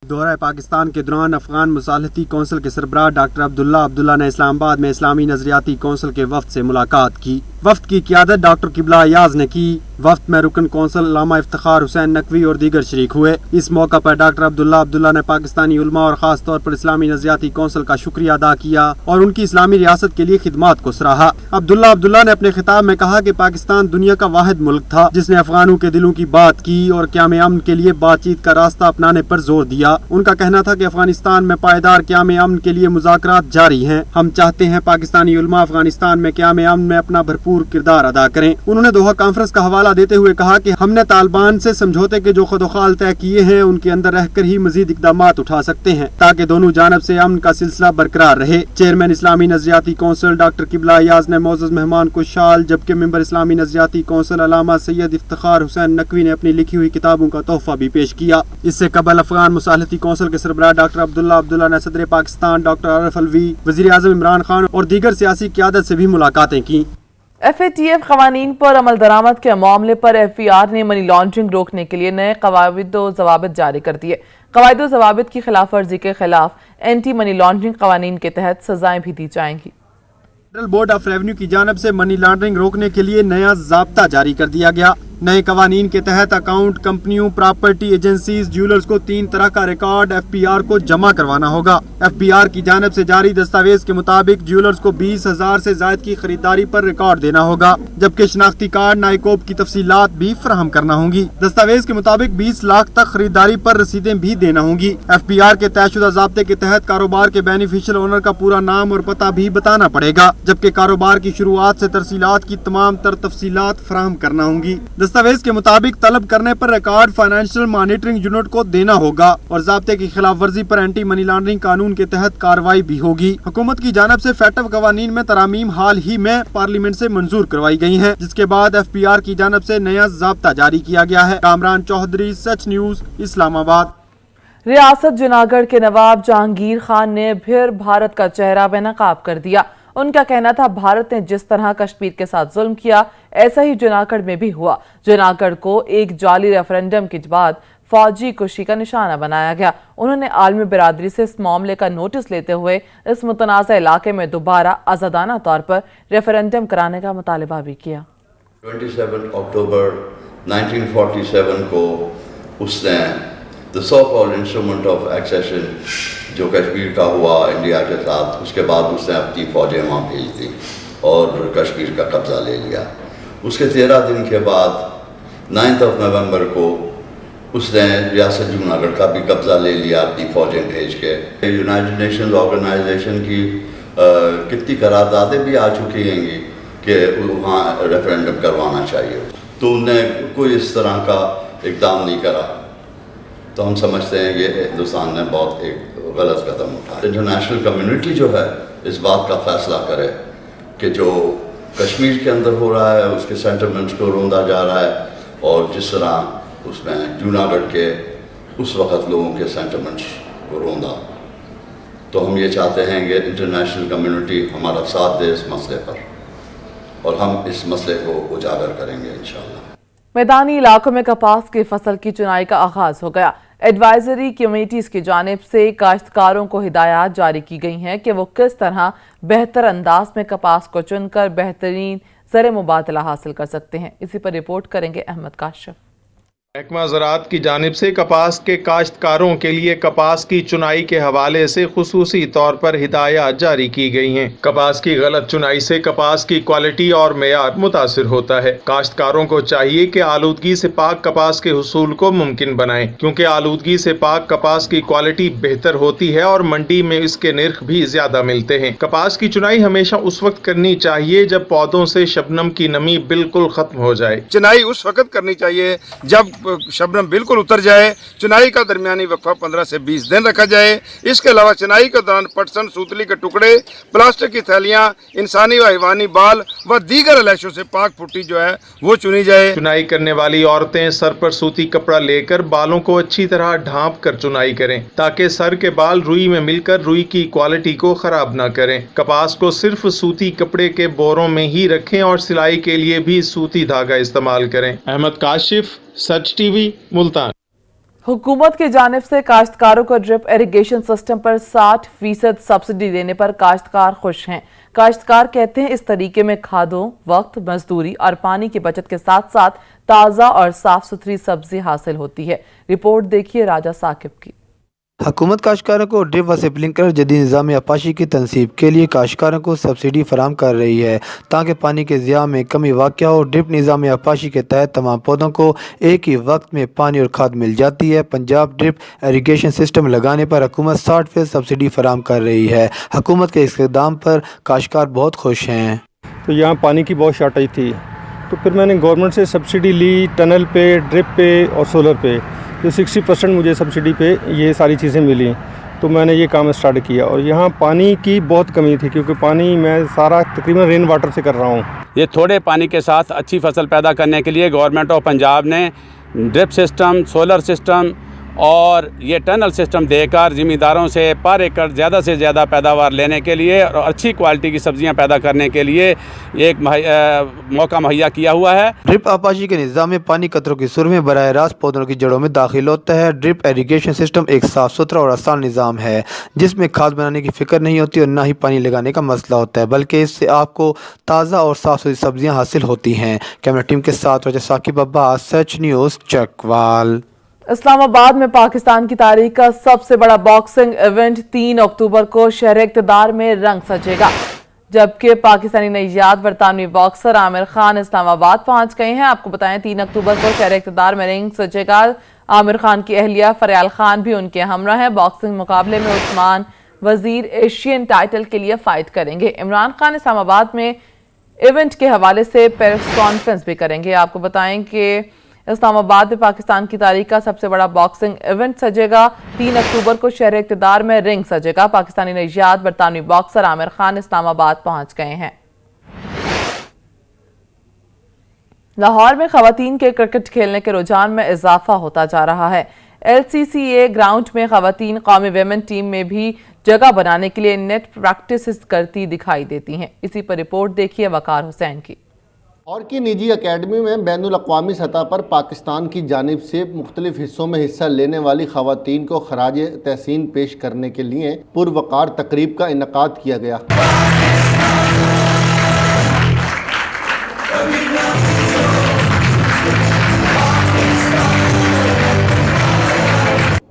दौरा पाकिस्तान के दौरान अफगान मुसालहती कौंसिल के सरबराह डॉक्टर अब्दुल्ला अब्दुल्ला ने इस्लामाबाद में इस्लामी नजरियाती कौंसिल के वफ्द से मुलाकात की। वफ्द की क़ियादत डॉक्टर किबला अयाज ने की। वफ्द में रुकन कौंसिल अल्लामा इफ्तिखार हुसैन नकवी और दीगर शरीक हुए। इस मौका पर डॉक्टर अब्दुल्ला अब्दुल्ला ने पाकिस्तानी उलमा और खास तौर पर इस्लामी नजरियाती कौंसिल का शुक्रिया अदा किया और उनकी इस्लामी रियासत के लिए खिदमात को सराहा। अब्दुल्ला अब्दुल्ला ने अपने खिताब में कहा कि पाकिस्तान दुनिया का वाहिद मुल्क था जिसने अफगानों के दिलों की बात की और क़याम अमन के लिए बातचीत का रास्ता अपनाने पर जोर दिया। उनका कहना था कि अफगानिस्तान में पायदार क़याम अमन के लिए मुज़ाकरात जारी हैं। हम चाहते हैं पाकिस्तानी उलमा अफगानिस्तान में क़याम अमन में अपना भरपूर किरदार अदा करें। उन्होंने दोहा कॉन्फ्रेंस का हवाला देते हुए कहा कि हमने तालिबान से समझौते के जो खुदोखाल तय किए हैं उनके अंदर रहकर ही मजीद इक़दामात उठा सकते हैं ताकि दोनों जानब से अमन का सिलसिला बरकरार रहे। चेयरमैन इस्लामी नजरियाती कौंसिल डॉक्टर किबला अयाज ने मौजूद मेहमान को शाल, जबकि मेंबर इस्लामी नजरियाती कौंसिल अल्लामा सैयद इफ्तिखार हुसैन नकवी ने अपनी लिखी हुई किताबों का तोहफा भी पेश किया। इससे कबल अफगान मुसालहती कौंसिल के सरबराह डॉक्टर अब्दुल्ला अब्दुल्ला ने सदर पाकिस्तान डॉक्टर आरिफ अलवी, वज़ीर आज़म इमरान खान और दीगर सियासी क़यादत से भी मुलाकातें की। FATF क़वानीन पर अमल दरामद के मामले पर FBR ने मनी लॉन्ड्रिंग रोकने के लिए नए क़वाइद व ज़वाबित जारी कर दिए। क़वाइद व ज़वाबित की खिलाफ वर्जी के खिलाफ एंटी मनी लॉन्ड्रिंग क़वानीन के तहत सजाएं भी दी जाएंगी। फेडरल बोर्ड ऑफ रेवेन्यू की जानिब से मनी लॉन्ड्रिंग रोकने के लिए नया ज़ाब्ता जारी कर दिया गया। नए कवानीन के तहत अकाउंट कंपनियों, प्रॉपर्टी एजेंसीज, ज्वेलर्स को 3 तरह का रिकॉर्ड FBR को जमा करवाना होगा। FBR की जानिब से जारी दस्तावेज के मुताबिक ज्वेलर्स को 20,000 से ज्यादा की खरीदारी पर रिकॉर्ड देना होगा, जबकि शनाख्ती कार्ड, नाइकोब की तफसीलात भी फराहम करना होंगी। दस्तावेज के मुताबिक 20 लाख तक खरीदारी पर रसीदें भी देना होंगी। FBR के तयशुदा ज़ाब्ते के तहत कारोबार के बेनिफिशियल ओनर का पूरा नाम और पता भी बताना पड़ेगा, जबकि कारोबार की शुरुआत से तरसीलात की तमाम तर तफसीलात फराहम करना होंगी। दस्तावेज के मुताबिक तलब करने पर रिकॉर्ड फाइनेंशियल मॉनिटरिंग यूनिट को देना होगा और ज़ाब्ते की खिलाफ वर्जी पर एंटी मनी लॉन्ड्रिंग कानून के तहत कार्रवाई भी होगी। हुकूमत की जानब से फैटफ कवानीन में तरामीम हाल ही में पार्लियामेंट से मंजूर करवाई गई हैं, जिसके बाद FPR की जानब से नया ज़ाब्ता जारी किया गया है। कामरान चौधरी, सच न्यूज, इस्लामाबाद। रियासत जूनागढ़ के नवाब जहांगीर खान ने फिर भारत का चेहरा बेनकाब कर दिया। उनका कहना था भारत ने जिस तरह कश्मीर के साथ जुल्म किया ऐसा ही जूनागढ़ में भी हुआ। जूनागढ़ को एक जाली रेफरेंडम के बाद फौजी कुशी का निशाना बनाया गया। उन्होंने आलमी बिरादरी से इस मामले का नोटिस लेते हुए इस मुतनाज़ा इलाके में दोबारा आज़ादाना तौर पर रेफरेंडम कराने का मुतालबा भी किया। 27 अक्टूबर 1947 को उसने the so called instrument of accession जो कश्मीर का हुआ इंडिया के साथ, उसके बाद उसने अपनी फौजें वहाँ भेज दी और कश्मीर का कब्ज़ा ले लिया। उसके 13 दिन के बाद 9 नवंबर को उसने रियासत जूनागढ़ का भी कब्ज़ा ले लिया अपनी फौजें भेज के। यूनाइटेड नेशंस ऑर्गेनाइजेशन की कितनी करारदादें भी आ चुकी हैं कि वहाँ रेफरेंडम करवाना चाहिए, तो उन्होंने कोई इस तरह का इकदाम नहीं करा। तो हम समझते हैं कि हिंदुस्तान ने बहुत एक गलत कदम उठाया। इंटरनेशनल कम्युनिटी जो है इस बात का फैसला करे कि जो कश्मीर के अंदर हो रहा है उसके सेंटिमेंट्स को रोंदा जा रहा है, और जिस तरह उसमें जूनागढ़ के उस वक़्त लोगों के सेंटिमेंट्स को रोंदा, तो हम ये चाहते हैं कि इंटरनेशनल कम्युनिटी हमारा साथ दे इस मसले पर, और हम इस मसले को उजागर करेंगे इंशाअल्लाह। मैदानी इलाकों में कपास की फसल की चुनाई का आगाज हो गया। एडवाइजरी कमेटीज की जानिब से काश्तकारों को हिदायत जारी की गई हैं कि वो किस तरह बेहतर अंदाज में कपास को चुनकर बेहतरीन ज़र मुबादला हासिल कर सकते हैं। इसी पर रिपोर्ट करेंगे अहमद काशिफ। महकमा ज़राअत की जानिब से कपास के काश्तकारों के लिए कपास की चुनाई के हवाले से खुसूसी तौर पर हिदायत जारी की गई हैं। कपास की गलत चुनाई से कपास की क्वालिटी और मेयार मुतासिर होता है। काश्तकारों को चाहिए कि आलूदगी से पाक कपास के हुसूल को मुमकिन बनाएं, क्योंकि आलूदगी से पाक कपास की क्वालिटी बेहतर होती है और मंडी में इसके निर्ख भी ज्यादा मिलते हैं। कपास की चुनाई हमेशा उस वक्त करनी चाहिए जब पौधों से शबनम की नमी बिल्कुल खत्म हो जाए। चुनाई उस वक्त करनी चाहिए जब शबनम बिल्कुल उतर जाए। चुनाई का दरमियानी वक्फा 15 से 20 दिन रखा जाए। इसके अलावा चुनाई के दौरान पटसन, सूतली के टुकड़े, प्लास्टिक की थैलियां, इंसानी व हैवानी बाल व दीगर अलैशों से पाक पुट्टी जो है वो चुनी जाए। चुनाई करने वाली औरतें सर पर सूती कपड़ा लेकर बालों को अच्छी तरह ढांप कर चुनाई करें, ताकि सर के बाल रुई में मिलकर रुई की क्वालिटी को खराब न करें। कपास को सिर्फ सूती कपड़े के बोरों में ही रखें और सिलाई के लिए भी सूती धागा इस्तेमाल करें। अहमद काशिफ, सच टीवी, मुल्तान। हुकूमत की जानिब से काश्तकारों को ड्रिप इरिगेशन सिस्टम पर 60% सब्सिडी देने पर काश्तकार खुश हैं। काश्तकार कहते हैं इस तरीके में खादों, वक्त, मजदूरी और पानी की बचत के साथ साथ ताज़ा और साफ सुथरी सब्जी हासिल होती है। रिपोर्ट देखिए राजा साकिब की। हुकूमत काश्तकारों को ड्रिप व स्प्रिंकलर जदीद निज़ाम आपाशी की तनसीब के लिए काश्तकारों को सब्सिडी फराम कर रही है, ताकि पानी के ज़िया में कमी वाक़या हो। ड्रिप निज़ाम आपाशी के तहत तमाम पौधों को एक ही वक्त में पानी और खाद मिल जाती है। पंजाब ड्रिप इरिगेशन सिस्टम लगाने पर हुकूमत 60% सब्सिडी फराम कर रही है। हुकूमत के इस इक़दाम पर काश्तकार बहुत खुश हैं। तो यहाँ पानी की बहुत शॉर्टेज थी, तो फिर मैंने गवर्नमेंट से सब्सिडी ली, टनल पे, ड्रिप पे और सोलर पे। तो 60% मुझे सब्सिडी पे ये सारी चीज़ें मिली, तो मैंने ये काम स्टार्ट किया। और यहाँ पानी की बहुत कमी थी, क्योंकि पानी मैं सारा तकरीबन रेन वाटर से कर रहा हूँ। ये थोड़े पानी के साथ अच्छी फसल पैदा करने के लिए गवर्नमेंट ऑफ पंजाब ने ड्रिप सिस्टम, सोलर सिस्टम और ये टनल सिस्टम देकर ज़मींदारों से पर एकड़ ज़्यादा से ज़्यादा पैदावार लेने के लिए और अच्छी क्वालिटी की सब्जियां पैदा करने के लिए एक मौका मुहैया किया हुआ है। ड्रिप आपाशी के निज़ाम में पानी कतरों की सुर में बराह रास्त पौधों की जड़ों में दाखिल होता है। ड्रिप इरिगेशन सिस्टम एक साफ़ सुथरा और आसान निज़ाम है, जिसमें खाद बनाने की फ़िक्र नहीं होती और न ही पानी लगाने का मसला होता है, बल्कि इससे आपको ताज़ा और साफ़ सुथरी सब्जियाँ हासिल होती हैं। कैमरा टीम के साथ राजा साकिब अब्बास, सच न्यूज़, चकवाल। इस्लामाबाद में पाकिस्तान की तारीख का सबसे बड़ा बॉक्सिंग इवेंट 3 अक्टूबर को शहर इक़्तिदार में रंग सजेगा, जबकि पाकिस्तानी नैयाद बरतानवी बॉक्सर आमिर खान इस्लामाबाद पहुंच गए हैं। आपको बताएं 3 अक्टूबर को शहर इक़्तिदार में रंग सजेगा। आमिर खान की अहलिया फरियाल खान भी उनके हमरा है। बॉक्सिंग मुकाबले में उस्मान वजीर एशियन टाइटल के लिए फाइट करेंगे। इमरान खान इस्लामाबाद में ایونٹ کے حوالے سے پریس کانفرنس بھی کریں گے۔ آپ کو بتائیں کہ اسلام آباد میں پاکستان کی تاریخ کا سب سے بڑا باکسنگ ایونٹ سجے گا۔ 3 اکتوبر کو شہر اقتدار میں رنگ سجے گا۔ پاکستانی نژاد برطانوی باکسر عامر خان اسلام آباد پہنچ گئے ہیں۔ لاہور میں خواتین کے کرکٹ کھیلنے کے رجحان میں اضافہ ہوتا جا رہا ہے۔ LCCA گراؤنڈ میں خواتین قومی ویمن ٹیم میں بھی جگہ بنانے کے لیے نیٹ پریکٹسز کرتی دکھائی دیتی ہیں۔ اسی پر رپورٹ دیکھیے وقار حسین کی۔ اور کی نجی اکیڈمی میں بین الاقوامی سطح پر پاکستان کی جانب سے مختلف حصوں میں حصہ لینے والی خواتین کو خراج تحسین پیش کرنے کے لیے پروقار تقریب کا انعقاد کیا گیا۔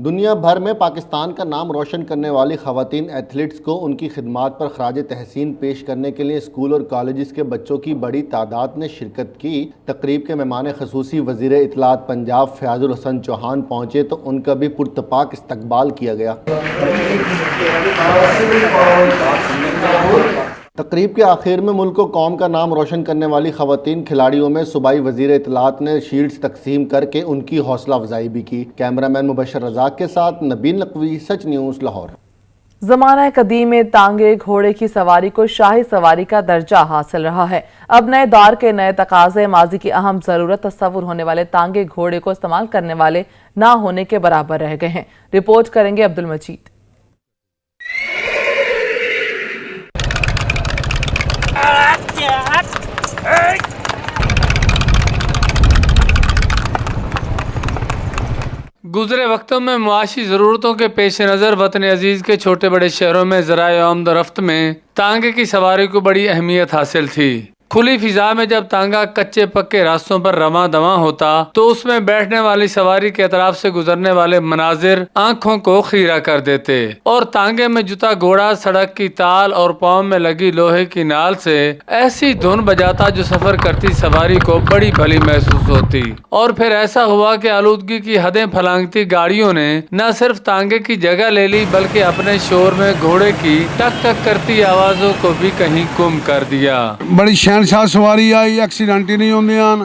دنیا بھر میں پاکستان کا نام روشن کرنے والی خواتین ایتھلیٹس کو ان کی خدمات پر خراج تحسین پیش کرنے کے لیے اسکول اور کالجز کے بچوں کی بڑی تعداد نے شرکت کی۔ تقریب کے مہمان خصوصی وزیر اطلاعات پنجاب فیاض الحسن چوہان پہنچے تو ان کا بھی پرتپاک استقبال کیا گیا۔ تقریب کے آخر میں ملک و قوم کا نام روشن کرنے والی خواتین کھلاڑیوں میں صوبائی وزیر اطلاعات نے شیلڈز تقسیم کر کے ان کی حوصلہ افزائی بھی کی۔ کیمرامین مبشر رزاق کے ساتھ نبیل نقوی، سچ نیوز، لاہور۔ زمانہ قدیم میں تانگے گھوڑے کی سواری کو شاہی سواری کا درجہ حاصل رہا ہے۔ اب نئے دور کے نئے تقاضے ماضی کی اہم ضرورت تصور ہونے والے تانگے گھوڑے کو استعمال کرنے والے نہ ہونے کے برابر رہ گئے ہیں۔ رپورٹ کریں گے عبدالمجید۔ گزرے وقتوں میں معاشی ضرورتوں کے پیش نظر وطن عزیز کے چھوٹے بڑے شہروں میں ذرائع آمد و رفت میں تانگے کی سواری کو بڑی اہمیت حاصل تھی۔ کھلی فضا میں جب تانگا کچے پکے راستوں پر رواں دواں ہوتا تو اس میں بیٹھنے والی سواری کے اطراف سے گزرنے والے مناظر آنکھوں کو خیرہ کر دیتے، اور تانگے میں جتا گھوڑا سڑک کی تال اور پاؤں میں لگی لوہے کی نال سے ایسی دھن بجاتا جو سفر کرتی سواری کو بڑی بھلی محسوس ہوتی۔ اور پھر ایسا ہوا کہ آلودگی کی حدیں پھلانگتی گاڑیوں نے نہ صرف تانگے کی جگہ لے لی بلکہ اپنے شور میں گھوڑے کی ٹک ٹک کرتی آوازوں کو بھی کہیں گم کر دیا۔ بڑی شہنشاہ سواری آئی، ایکسیڈنٹ ہی نہیں ہوندے،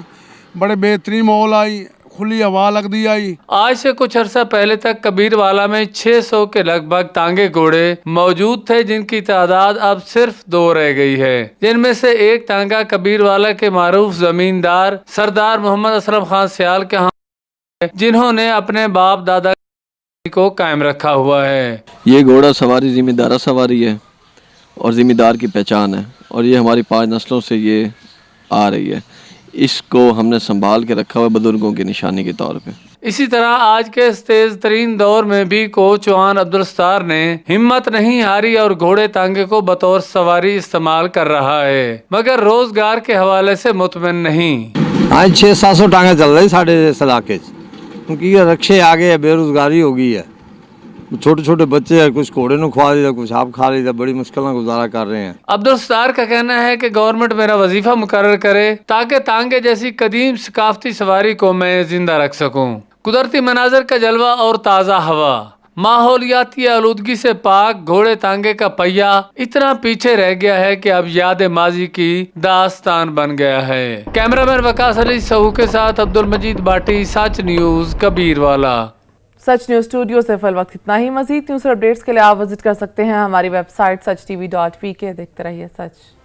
بڑے بہترین ماحول آئی، کھلی ہوا لگ دی آئی۔ آج سے کچھ عرصہ پہلے تک کبیر والا میں 600 کے لگ بھگ تانگے گھوڑے موجود تھے، جن کی تعداد اب صرف 2 رہ گئی ہے، جن میں سے ایک تانگا کبیر والا کے معروف زمیندار سردار محمد اسلم خان سیال کے ہاں ہے، جنہوں نے اپنے باپ دادا کو قائم رکھا ہوا ہے۔ یہ گھوڑا سواری ذمہ دارہ سواری ہے اور ذمہ دار کی پہچان ہے، اور یہ ہماری 5 نسلوں سے یہ آ رہی ہے۔ اس کو ہم نے سنبھال کے رکھا ہوا بزرگوں کی نشانی کے طور پہ۔ اسی طرح آج کے اس تیز ترین دور میں بھی کوچ چوہان عبدالستار نے ہمت نہیں ہاری اور گھوڑے تانگے کو بطور سواری استعمال کر رہا ہے، مگر روزگار کے حوالے سے مطمئن نہیں۔ آج 600-700 ٹانگے چل رہی ساڑھے اس علاقے سے، کیونکہ رکشے آگے بے روزگاری ہو گئی ہے۔ چھوٹے چھوٹے بچے ہیں، کچھ گھوڑے نو کھوا دیتا، کچھ آپ کھا لیتا، بڑی مشکل میں گزارا کر رہے ہیں۔ عبدالستار کا کہنا ہے کہ گورنمنٹ میرا وظیفہ مقرر کرے تاکہ تانگے جیسی قدیم ثقافتی سواری کو میں زندہ رکھ سکوں۔ قدرتی مناظر کا جلوہ اور تازہ ہوا، ماحولیاتی آلودگی سے پاک گھوڑے تانگے کا پہیہ اتنا پیچھے رہ گیا ہے کہ اب یاد ماضی کی داستان بن گیا ہے۔ کیمرامین وقاص علی سہو کے ساتھ عبدالمجید باٹی، سچ نیوز، کبیر والا۔ سچ نیوز اسٹوڈیو سے فی الوقت اتنا ہی۔ مزید نیوز اور اپڈیٹس کے لیے آپ وزٹ کر سکتے ہیں ہماری ویب سائٹ sach.tv.pk۔ دیکھتے رہیے سچ۔